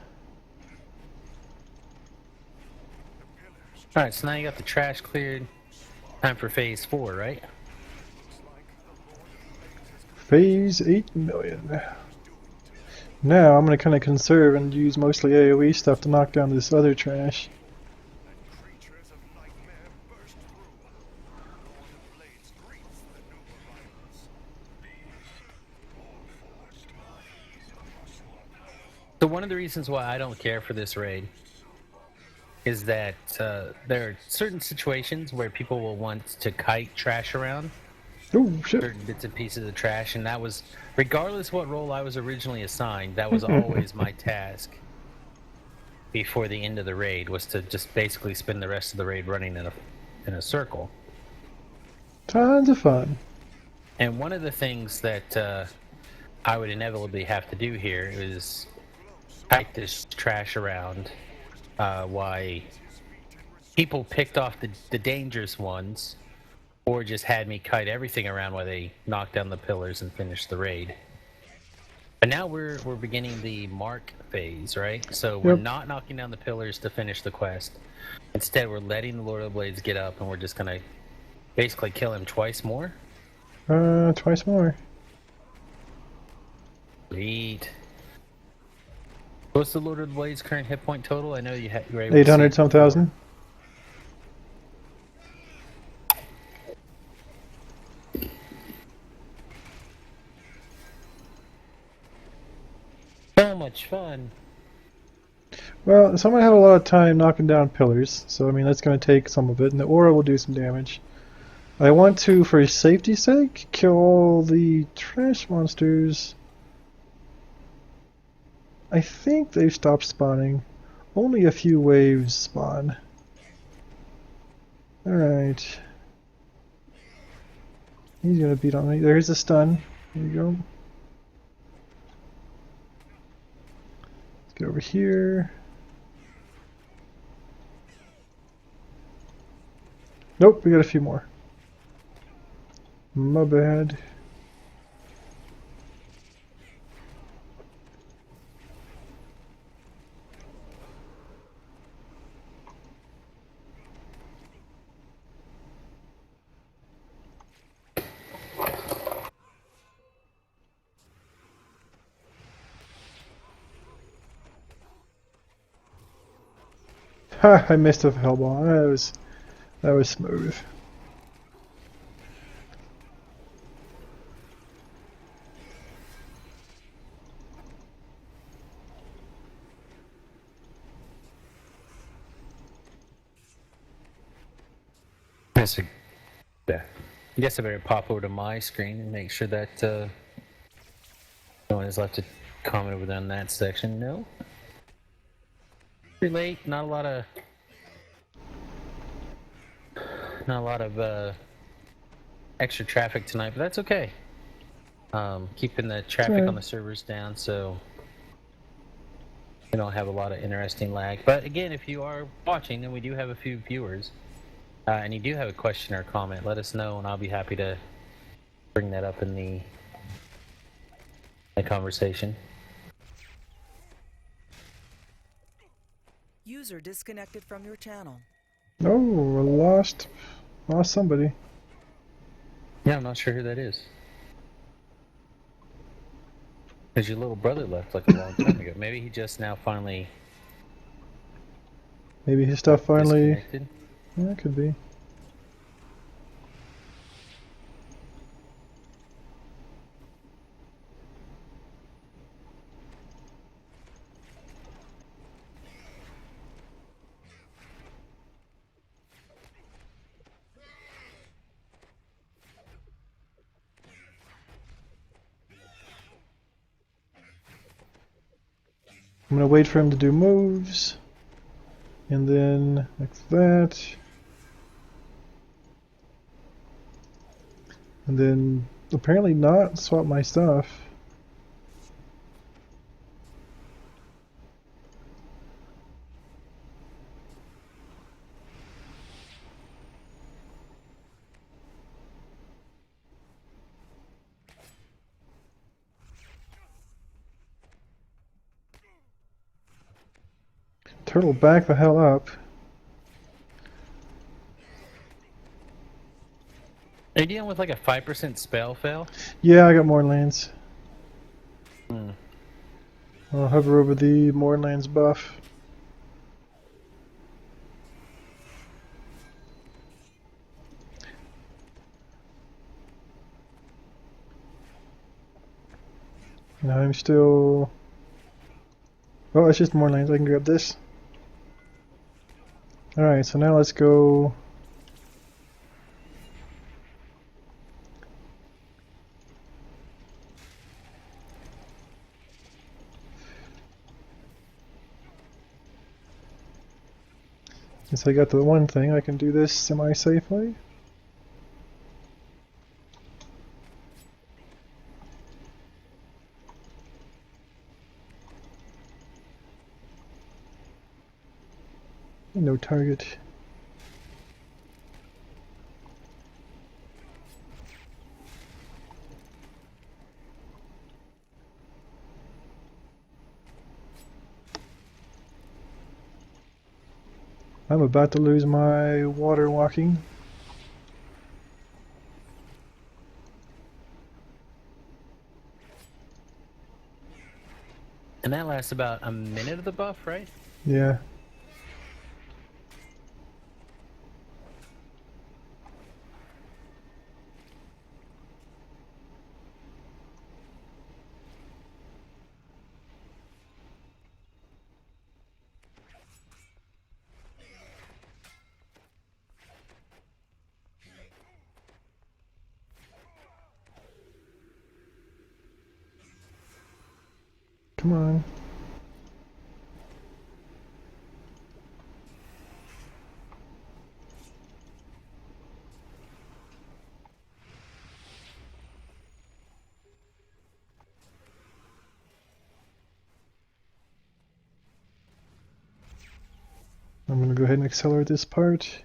Alright, so now you got the trash cleared. Time for phase 4, right? Phase 8 million. Now I'm gonna kinda conserve and use mostly AoE stuff to knock down this other trash. So one of the reasons why I don't care for this raid is that there are certain situations where people will want to kite trash around, Oh shit. certain bits and pieces of trash, and that was, regardless what role I was originally assigned, that was always my task before the end of the raid, was to just basically spend the rest of the raid running in a circle. Tons of fun. And one of the things that I would inevitably have to do here is kite this trash around. Why people picked off the dangerous ones, or just had me kite everything around while they knocked down the pillars and finished the raid. But now we're beginning the mark phase, right? So we're Yep. not knocking down the pillars to finish the quest. Instead, we're letting the Lord of the Blades get up, and we're just gonna basically kill him twice more. Twice more. Sweet. What's the Lord of the Blades' current hit point total? I know you were able to see 800 it some before. thousand. So much fun. Well, so I'm gonna have a lot of time knocking down pillars, so I mean that's gonna take some of it, and the aura will do some damage. I want to, for safety's sake, kill all the trash monsters. I think they've stopped spawning. Only a few waves spawn. Alright. He's gonna beat on me. There's a stun. There you go. Let's get over here. Nope, we got a few more. My bad. Ha! I missed a hellball. That was smooth. Yeah. I guess I better pop over to my screen and make sure that no one has left a comment over there on that section. No. Pretty late. Not a lot of extra traffic tonight, but that's okay. Keeping the traffic Alright. on the servers down, so we don't have a lot of interesting lag. But again, if you are watching, and we do have a few viewers, and you do have a question or comment, let us know, and I'll be happy to bring that up in the conversation. User disconnected from your channel. Oh, we lost somebody. Yeah, I'm not sure who that is. Because your little brother left like a long time ago. Maybe he just now finally Maybe his stuff finally. disconnected. Yeah, it could be. I'm gonna wait for him to do moves, and then like that, and then apparently not swap my stuff. Turtle, back the hell up. Are you dealing with like a 5% spell fail? Yeah, I got more lands. Hmm. I'll hover over the Moorlands buff. Now I'm still... Oh, it's just Moorlands. I can grab this. Alright, so now let's go... Since I got the one thing, I can do this semi-safely. No target. I'm about to lose my water walking. And that lasts about a minute of the buff, right? Yeah. Come on. I'm gonna go ahead and accelerate this part.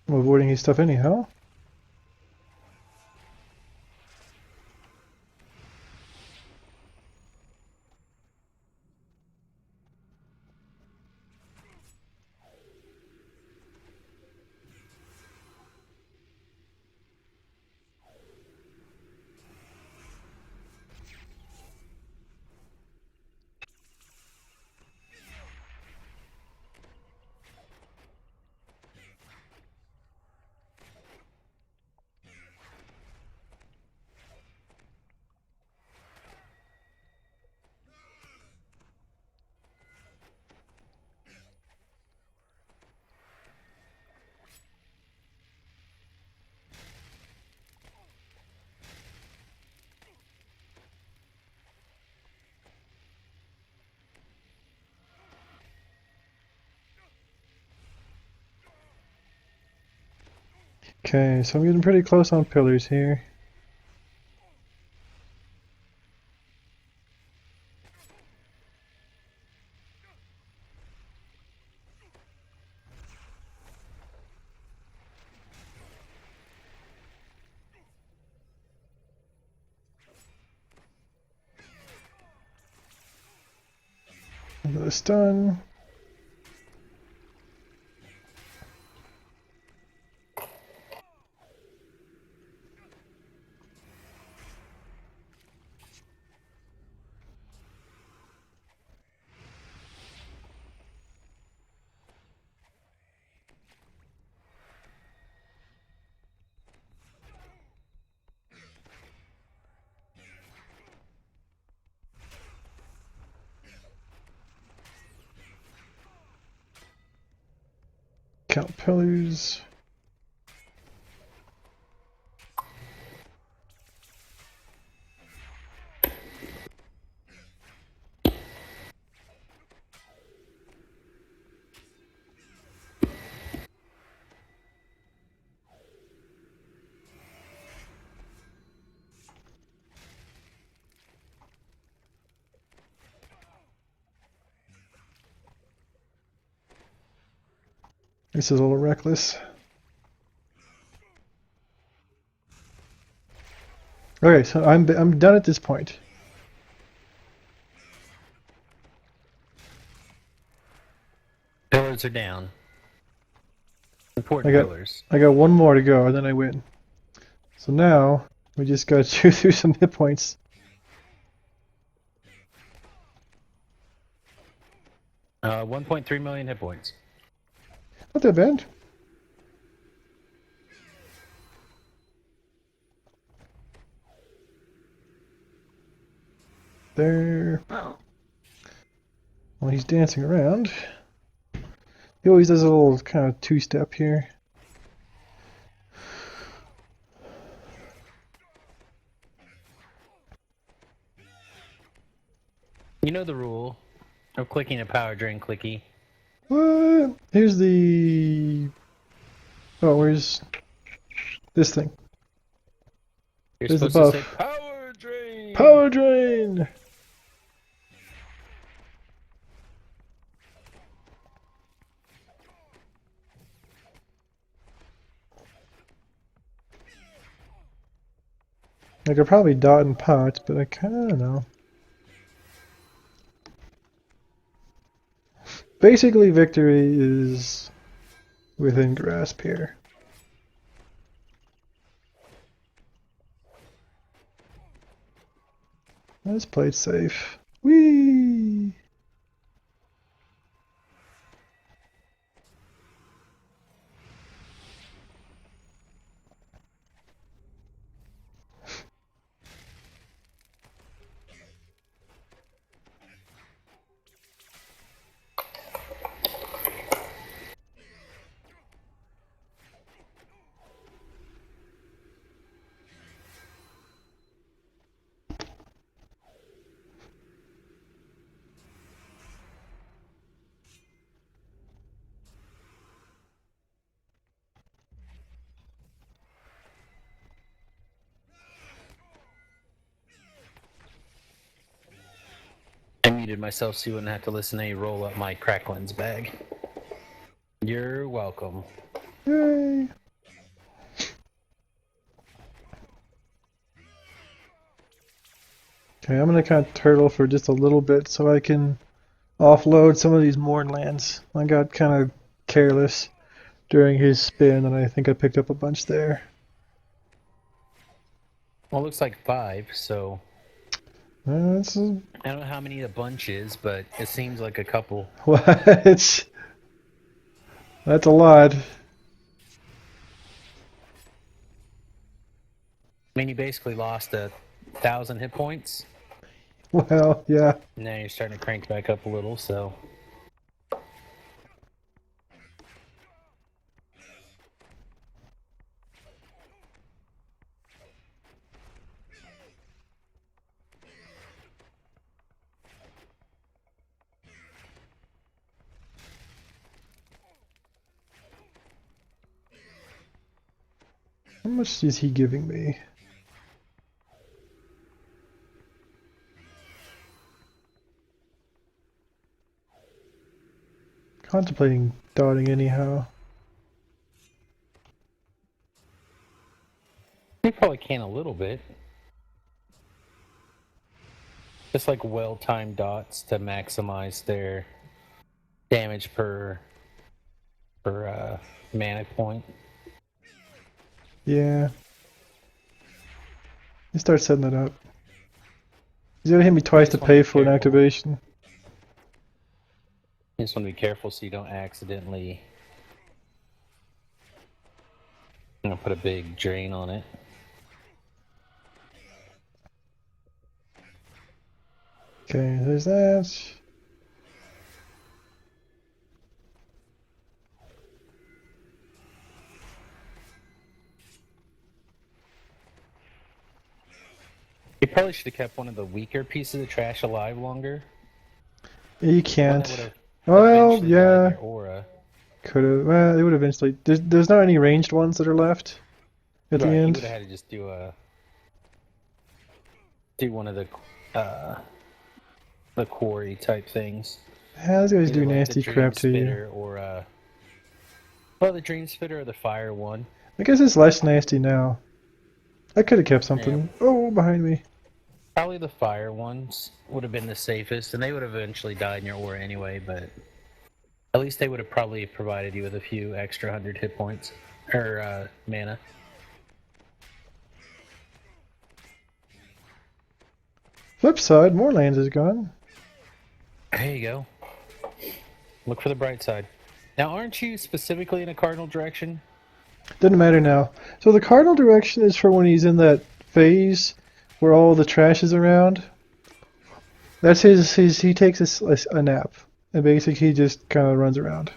I'm avoiding his stuff anyhow. Okay, so I'm getting pretty close on pillars here. Another stun. Count pillars. This is a little reckless. Okay, so I'm done at this point. Pillars are down. Important pillars. I got one more to go, and then I win. So now we just gotta chew through some hit points. 1.3 million hit points. Not that bad. There. While he's dancing around, he always does a little kind of two-step here. You know the rule of clicking a power drain clicky. What? Here's the... Oh, where's this thing? You're There's the supposed to say buff. power drain. Power drain! I could probably dot and pot, but I kind of know. Basically, victory is within grasp here. Let's play it safe. Whee! I muted myself so you wouldn't have to listen to me roll up my Cracklins bag. You're welcome. Yay! Okay, I'm gonna kind of turtle for just a little bit so I can offload some of these Morn lands. I got kind of careless during his spin, and I think I picked up a bunch there. Well, it looks like 5, so That's I don't know how many the bunch is, but it seems like a couple. what? That's a lot. I mean, you basically lost 1,000 hit points. Well, yeah. Now you're starting to crank back up a little, so. How much is he giving me? Contemplating dotting anyhow. You probably can a little bit. Just like well-timed dots to maximize their damage per mana point. Yeah. You start setting that up. He's gonna hit me twice to pay for an activation. You just want to be careful so you don't accidentally put a big drain on it. Okay, there's that. You probably should have kept one of the weaker pieces of trash alive longer. You One can't. that would've Well, eventually died in yeah. your aura. Could have. Well, it would eventually. There's not any ranged ones that are left at the Right, you end. would have had to just do one of the quarry type things. Yeah, these guys Either do like nasty the crap dream to you. spitter or well, the dream spitter or the fire one. I guess it's less nasty now. I could have kept something. Oh, behind me. Probably the fire ones would have been the safest, and they would have eventually died in your aura anyway, but at least they would have probably provided you with a few extra 100 hit points, or mana. Flip side, more lands is gone. There you go. Look for the bright side. Now, aren't you specifically in a cardinal direction? Doesn't matter now. So the cardinal direction is for when he's in that phase where all the trash is around. That's his he takes a nap. And basically he just kind of runs around.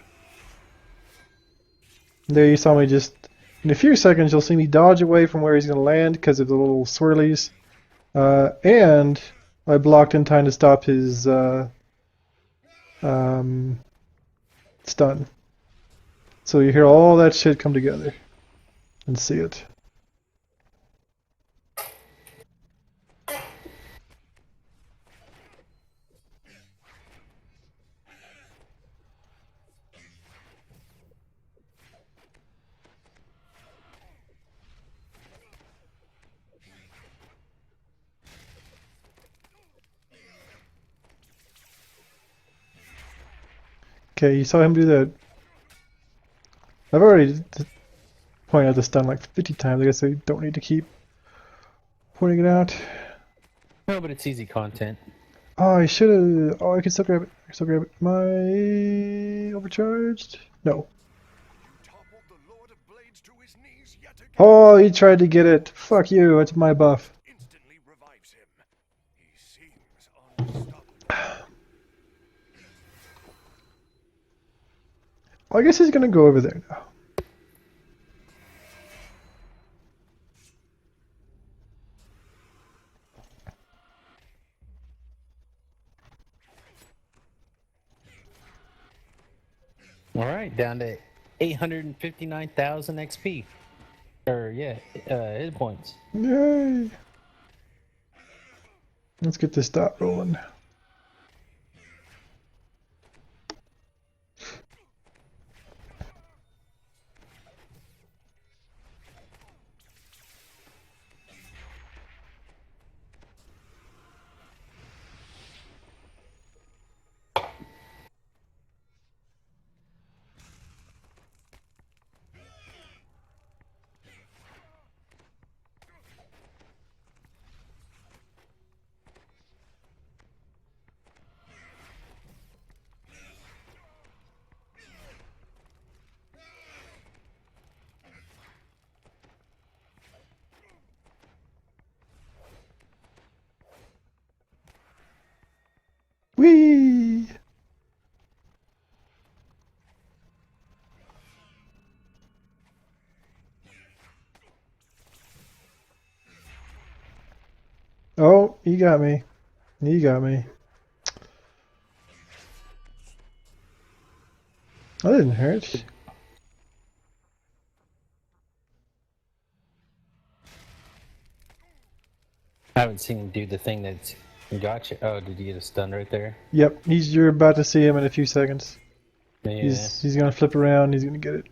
There you saw me just... In a few seconds you'll see me dodge away from where he's going to land because of the little swirlies. And I blocked in time to stop his stun. So you hear all that shit come together and see it. Okay, you saw him do that. I've already pointed out the stun like 50 times. I guess I don't need to keep pointing it out. No, but it's easy content. Oh, I should have. Oh, I can still grab it. I can still grab it. Am I overcharged? No. Oh, he tried to get it. Fuck you. It's my buff. Well, I guess he's gonna go over there now. All right, down to 859,000 XP. Or yeah, hit points. Yay! Let's get this dot rolling. Whee! Oh, he got me. He got me. That didn't hurt. I haven't seen him do the thing that's got you. Oh, did you get a stun right there? Yep, you're about to see him in a few seconds. Yeah. He's gonna flip around, he's gonna get it.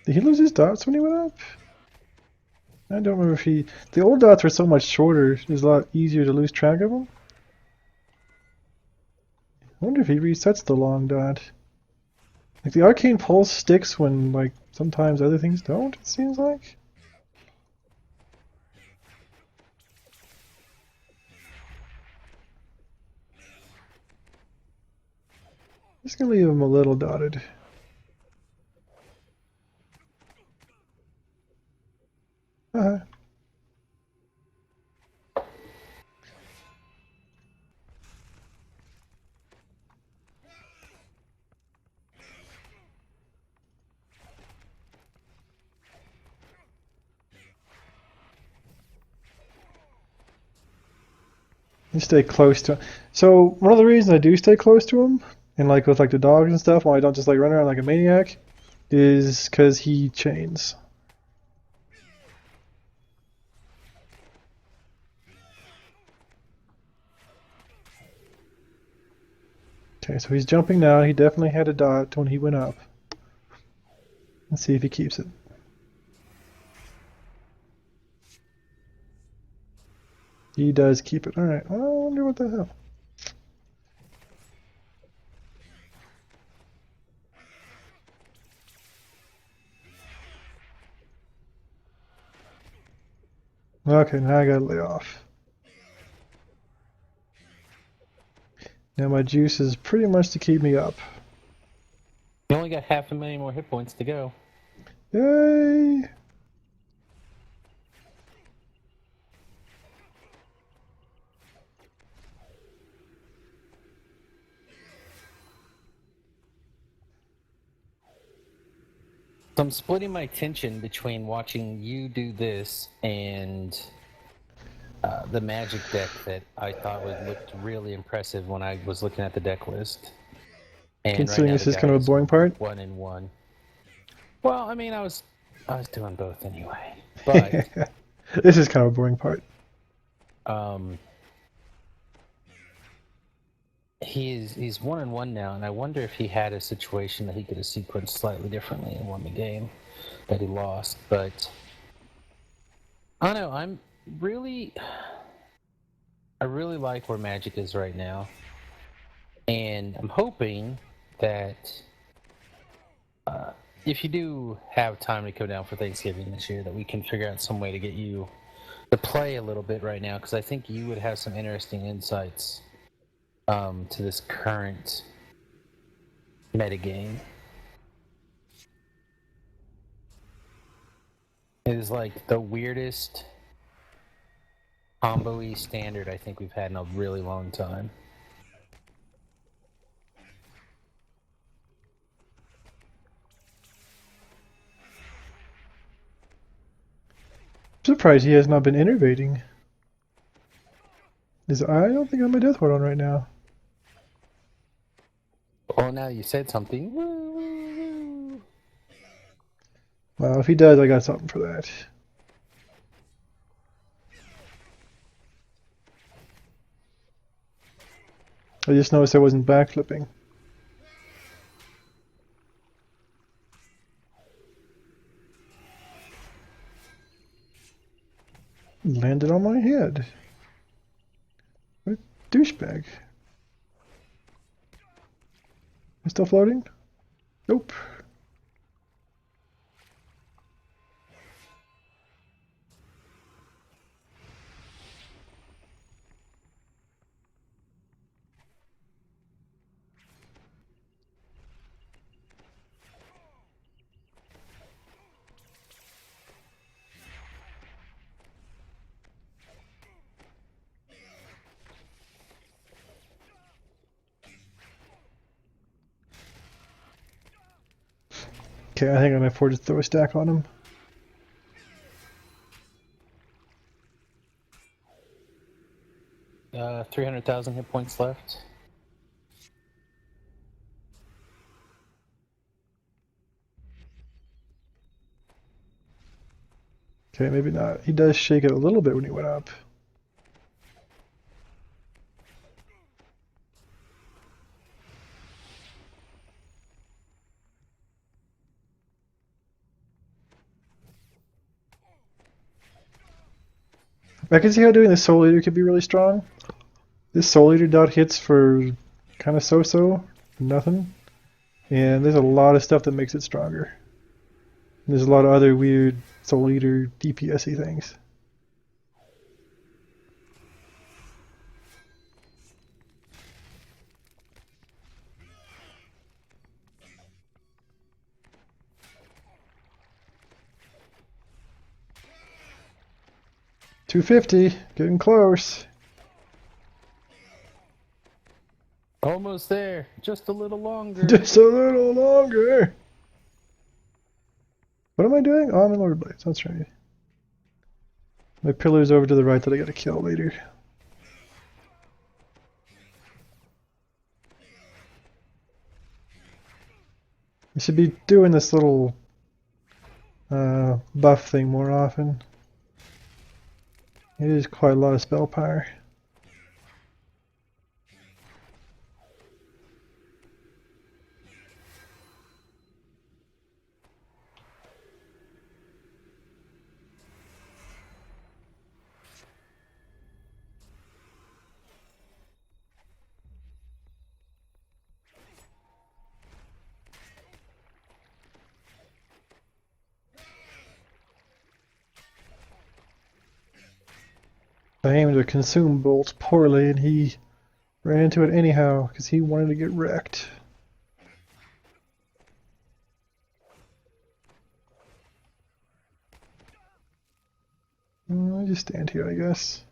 Did he lose his dots when he went up? I don't remember if he... The old dots were so much shorter, it was a lot easier to lose track of them. I wonder if he resets the long dot. Like, the arcane pulse sticks when, like, sometimes other things don't, it seems like. Just gonna leave him a little dotted. Uh-huh. You stay close to him. So one of the reasons I do stay close to him, and like with like the dogs and stuff, why I don't just like run around like a maniac, is because he chains. Okay, so he's jumping now. He definitely had a dot when he went up. Let's see if he keeps it. He does keep it. Alright, I wonder what the hell. Okay, now I gotta lay off. Now my juice is pretty much to keep me up. You only got 500,000 more hit points to go. Yay! So I'm splitting my attention between watching you do this and the magic deck that I thought looked really impressive when I was looking at the deck list. And right Considering now this the is guy kind of a is boring part. 1-1. Well, I mean, I was doing both anyway, but This is kind of a boring part. he's 1-1 now, and I wonder if he had a situation that he could have sequenced slightly differently and won the game that he lost. But I don't know. I really like where Magic is right now, and I'm hoping that if you do have time to come down for Thanksgiving this year, that we can figure out some way to get you to play a little bit right now, because I think you would have some interesting insights to this current metagame. It is like the weirdest combo-y standard I think we've had in a really long time. I'm surprised he has not been innovating. I don't think I'm my death ward on right now. Oh, now you said something. Woo! Well, if he does, I got something for that. I just noticed I wasn't backflipping. Landed on my head. What a douchebag. Am I still floating? Nope. Okay, I think I'm gonna afford to throw a stack on him. Uh, 300,000 hit points left. Okay, maybe not. He does shake it a little bit when he went up. I can see how doing the Soul Eater could be really strong. This Soul Eater dot hits for kind of so-so, nothing. And there's a lot of stuff that makes it stronger. And there's a lot of other weird Soul Eater DPS-y things. $250, getting close. Almost there. Just a little longer. Just a little longer. What am I doing? Oh, I'm in Lord Blades, that's right. My pillar's over to the right that I gotta kill later. I should be doing this little buff thing more often. It is quite a lot of spell power. I aimed to consume bolt poorly and he ran into it anyhow because he wanted to get wrecked. I'll just stand here, I guess.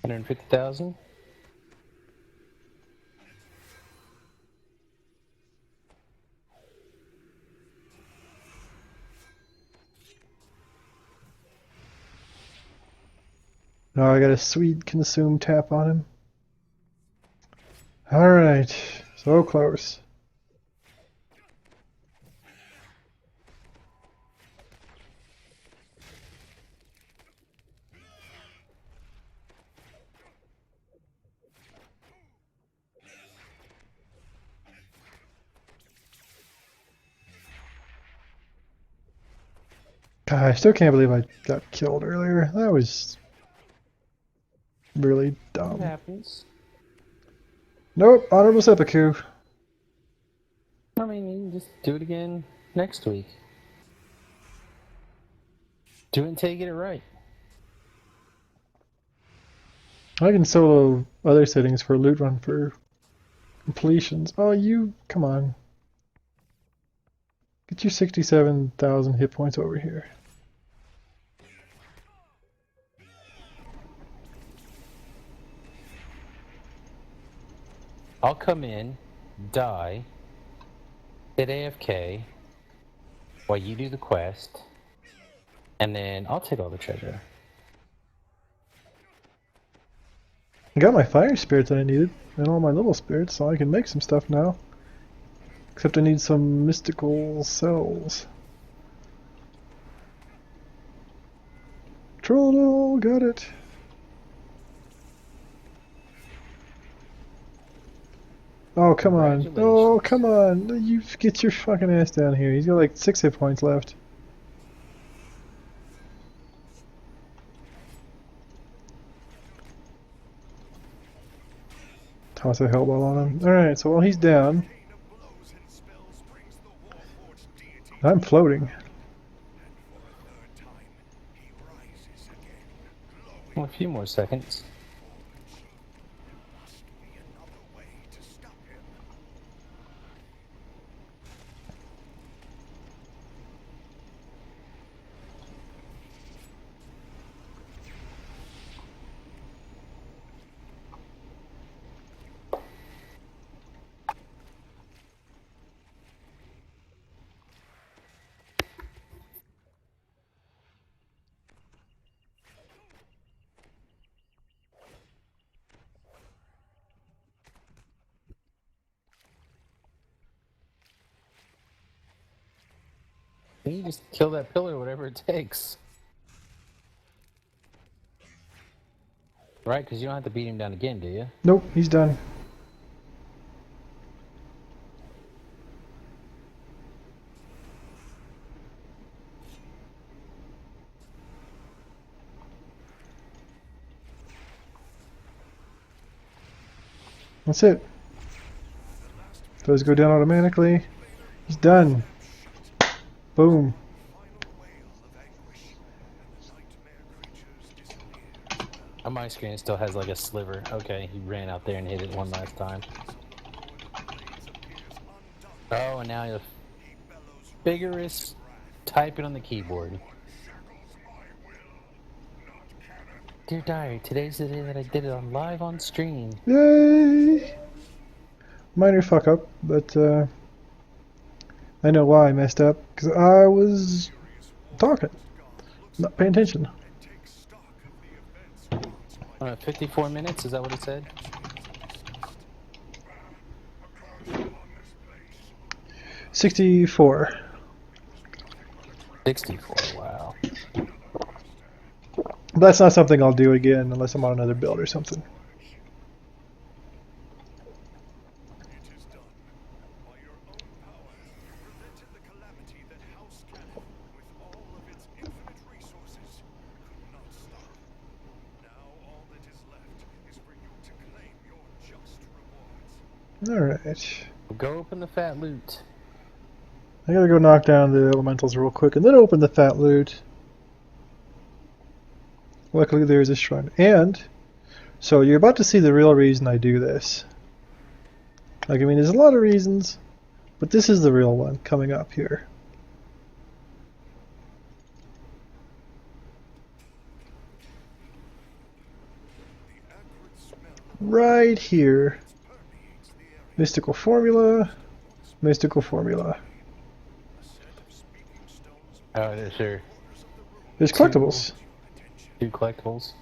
150,000? No, I got a sweet consume tap on him. Alright, so close. God, I still can't believe I got killed earlier. That was really It dumb. happens. Nope, honorable seppuku. I mean, you can just do it again next week. Do it until you get it right. I can solo other settings for loot run for completions. Oh, you, come on. Get your 67,000 hit points over here. I'll come in, die, hit AFK, while you do the quest, and then I'll take all the treasure. I got my fire spirits that I needed, and all my little spirits, so I can make some stuff now. Except I need some mystical cells. Troll, got it. Oh, come on. Oh, come on. You get your fucking ass down here. He's got like 6 hit points left. Toss a hellball on him. Alright, so while he's down, I'm floating. Well, a few more seconds. You just kill that pillar, whatever it takes. Right, because you don't have to beat him down again, do you? Nope, he's done. That's it. Those go down automatically. He's done. Boom. On my screen, it still has like a sliver. Okay, he ran out there and hit it one last time. Oh, and now you have vigorous typing on the keyboard. Dear Diary, today's the day that I did it on live on stream. Yay! Minor fuck up, but I know why I messed up. Because I was talking, not paying attention. 54 minutes, is that what it said? 64. 64, wow. But that's not something I'll do again unless I'm on another build or something. Alright. Go open the fat loot. I gotta go knock down the elementals real quick and then open the fat loot. Luckily there's a shrine. And, so you're about to see the real reason I do this. Like, I mean, there's a lot of reasons, but this is the real one coming up here. right here. Mystical formula. Mystical formula. Oh, there's sure. There's collectibles. Two collectibles.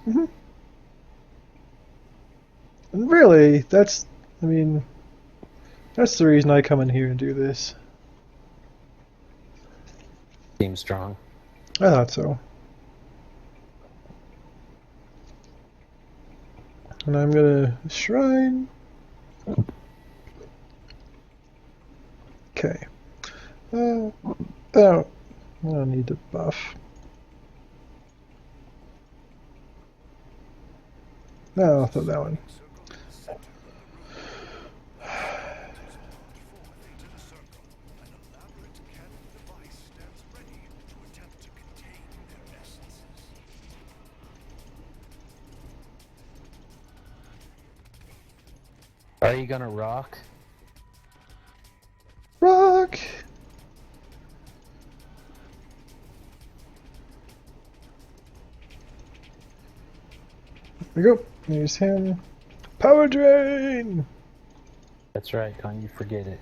And really, that's the reason I come in here and do this. Seems strong. I thought so. And I'm gonna shrine. Okay. Oh, I don't need to buff. No, I'll throw that one. Are you gonna rock? Rock! There we go. There's him. Power drain! That's right, don't you forget it.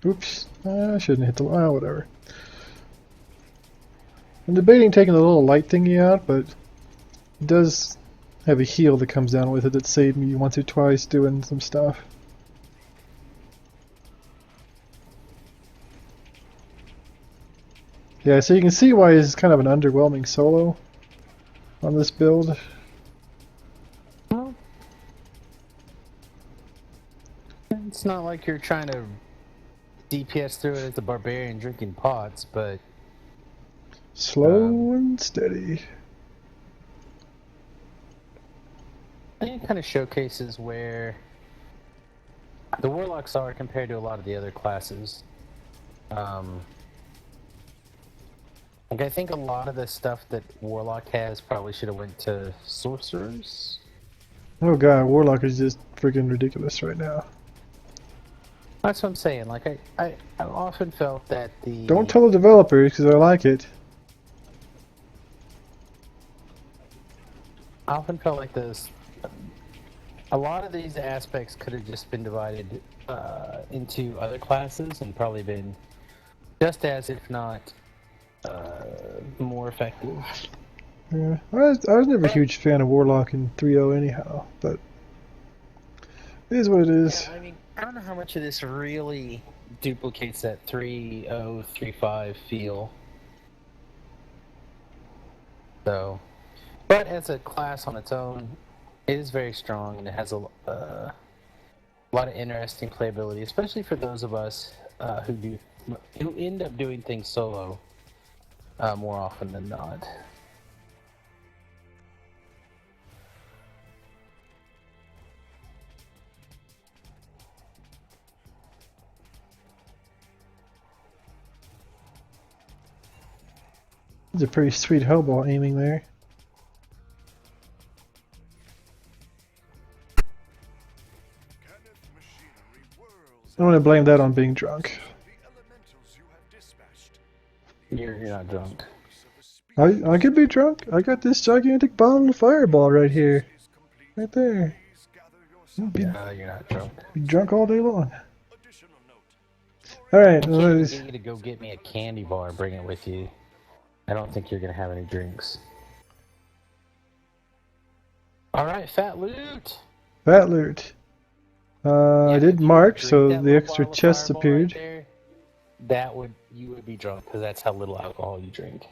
Oops. I shouldn't hit the... Oh, whatever. I'm debating taking the little light thingy out, but it does have a heal that comes down with it that saved me once or twice doing some stuff. Yeah, so you can see why it's kind of an underwhelming solo on this build. Well, it's not like you're trying to DPS through it as a barbarian drinking pots, but Slow and steady. I think it kind of showcases where the Warlocks are compared to a lot of the other classes. Like I think a lot of the stuff that Warlock has probably should have went to Sorcerers. Oh god, Warlock is just freaking ridiculous right now. That's what I'm saying. Like I often felt that the Don't tell the developers because I like it. I often felt like this. A lot of these aspects could have just been divided into other classes and probably been just as, if not, more effective. Yeah, I was never a huge fan of Warlock in 3.0 anyhow, but it is what it is. Yeah, I mean, I don't know how much of this really duplicates that 3.0, 3.5 feel. So, but as a class on its own, it is very strong and it has a lot of interesting playability, especially for those of us who end up doing things solo more often than not. It's a pretty sweet hobo aiming there. I want to blame that on being drunk. You're not drunk. I could be drunk. I got this gigantic bottle of Fireball right here. Right there. No, you're not drunk. Be drunk all day long. Alright, I can't get you to go get me a candy bar and bring it with you. I don't think you're going to have any drinks. Alright, fat loot! Fat loot. Yeah, I did if you mark, drink so that the little extra bottle of chests Fireball appeared. right there, you would be drunk because that's how little alcohol you drink.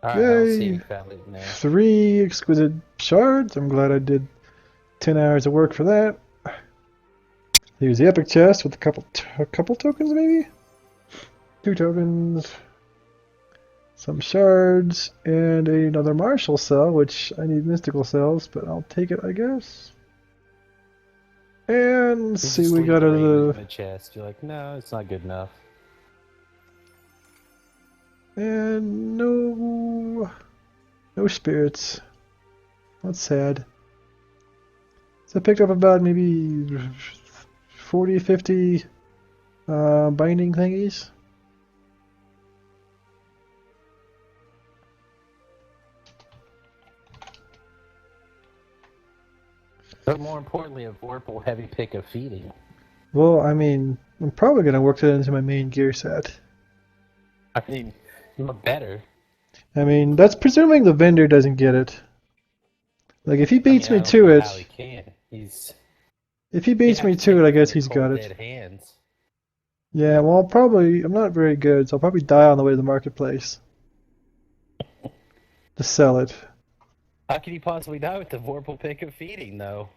Alright, I don't see Yay! any fat loot in there. 3 exquisite shards. I'm glad I did 10 hours of work for that. Here's the epic chest with a couple tokens, maybe? 2 tokens. Some shards, and another martial cell, which I need mystical cells, but I'll take it, I guess. And let's see, we got the a... chest. You're like, no, it's not good enough. And no spirits. That's sad. So I picked up about maybe 40, 50 binding thingies. But more importantly, a Vorpal heavy pick of feeding. Well, I mean, I'm probably going to work that into my main gear set. I mean, you look better. I mean, that's presuming the vendor doesn't get it. Like, if he beats I me don't to know how he it, can. He's if he beats me to it, I guess he's got dead it. hands. Yeah, well, I'm not very good, so I'll probably die on the way to the marketplace to sell it. How could you possibly die with the Vorpal pick of feeding, though?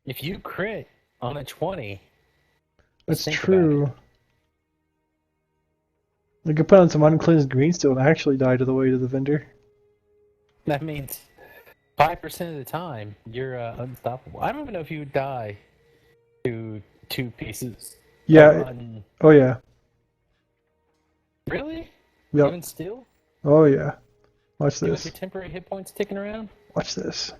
If you crit on a 20, That's think true. about I could put on some uncleansed green steel and actually die to the way to the vendor. that means 5% of the time you're unstoppable. I don't even know if you would die to 2 pieces. Yeah. Oh yeah. Really? Yep. Even still? Oh yeah. Watch Still with this. your temporary hit points ticking around? Watch this.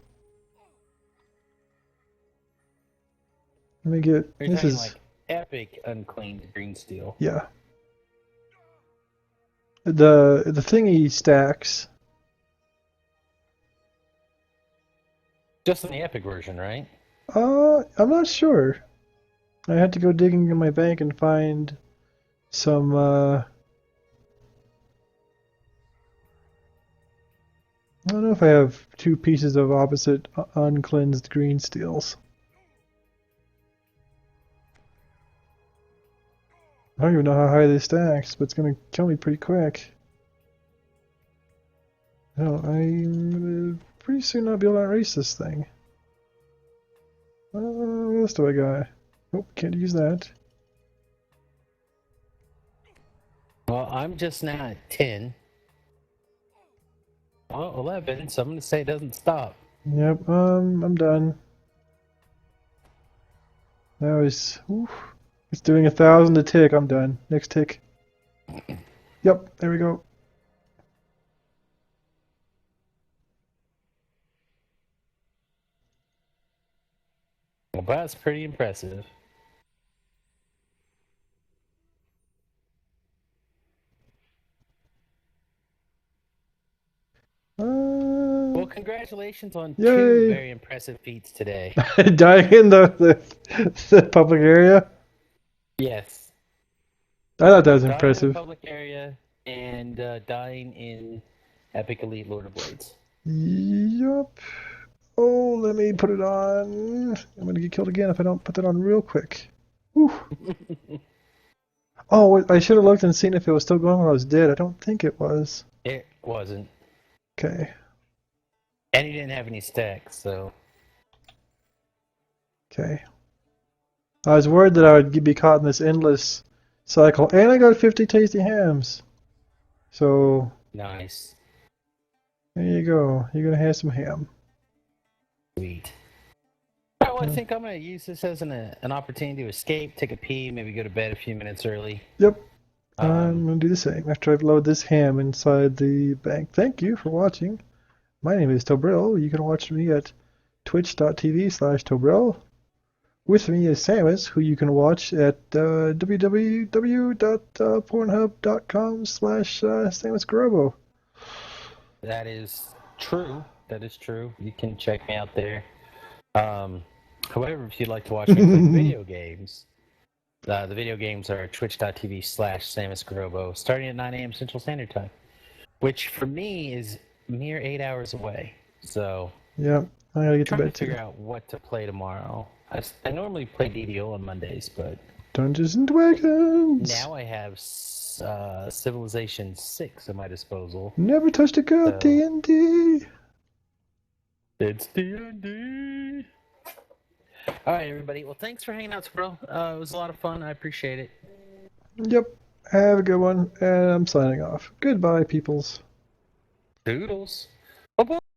Let me get. You're This talking is. like epic uncleaned green steel. Yeah. The thingy stacks. Just in the epic version, right? I'm not sure. I had to go digging in my bank and find some. I don't know if I have 2 pieces of opposite uncleansed green steels. I don't even know how high this stacks, but it's gonna kill me pretty quick. No, I'm gonna pretty soon not be able to erase this thing. What else do I got? Oh, can't use that. Well, I'm just now at 10. Well, 11, so I'm going to say it doesn't stop. Yep, I'm done. That was, oof. It's doing 1,000 a tick. I'm done. Next tick. Yep, there we go. Well, that's pretty impressive. Well, congratulations on Yay. 2 very impressive feats today. Dying in the public area? Yes. I thought that was Dying in impressive. the public area and dying in Epic Elite Lord of Blades. Yup. Oh, let me put it on. I'm gonna get killed again if I don't put that on real quick. Whew. Oh, I should have looked and seen if it was still going when I was dead. I don't think it was. It wasn't. Okay. And he didn't have any stacks, so... Okay. I was worried that I would be caught in this endless cycle, and I got 50 tasty hams. So, Nice. there you go. You're gonna have some ham. Sweet. Alright, well, I think I'm going to use this as an opportunity to escape, take a pee, maybe go to bed a few minutes early. Yep. I'm gonna do the same after I've loaded this ham inside the bank. Thank you for watching. My name is Tobril. You can watch me at twitch.tv/Tobril. With me is Samus, who you can watch at www.pornhub.com/SamusGarobo. That is true. That is true. You can check me out there. However, if you'd like to watch me play video games, the video games are twitch.tv/SamusGarobo, starting at 9 a.m. Central Standard Time, which for me is mere 8 hours away. So, Yeah, I gotta get to trying to bed too. figure out what to play tomorrow. I normally play DDO on Mondays, but Dungeons and Dragons. now I have Civilization 6 at my disposal. Never touched a girl. So- D&D. It's D&D. All right, everybody. Well, thanks for hanging out, bro. It was a lot of fun. I appreciate it. Yep. Have a good one, and I'm signing off. Goodbye, peoples. Doodles.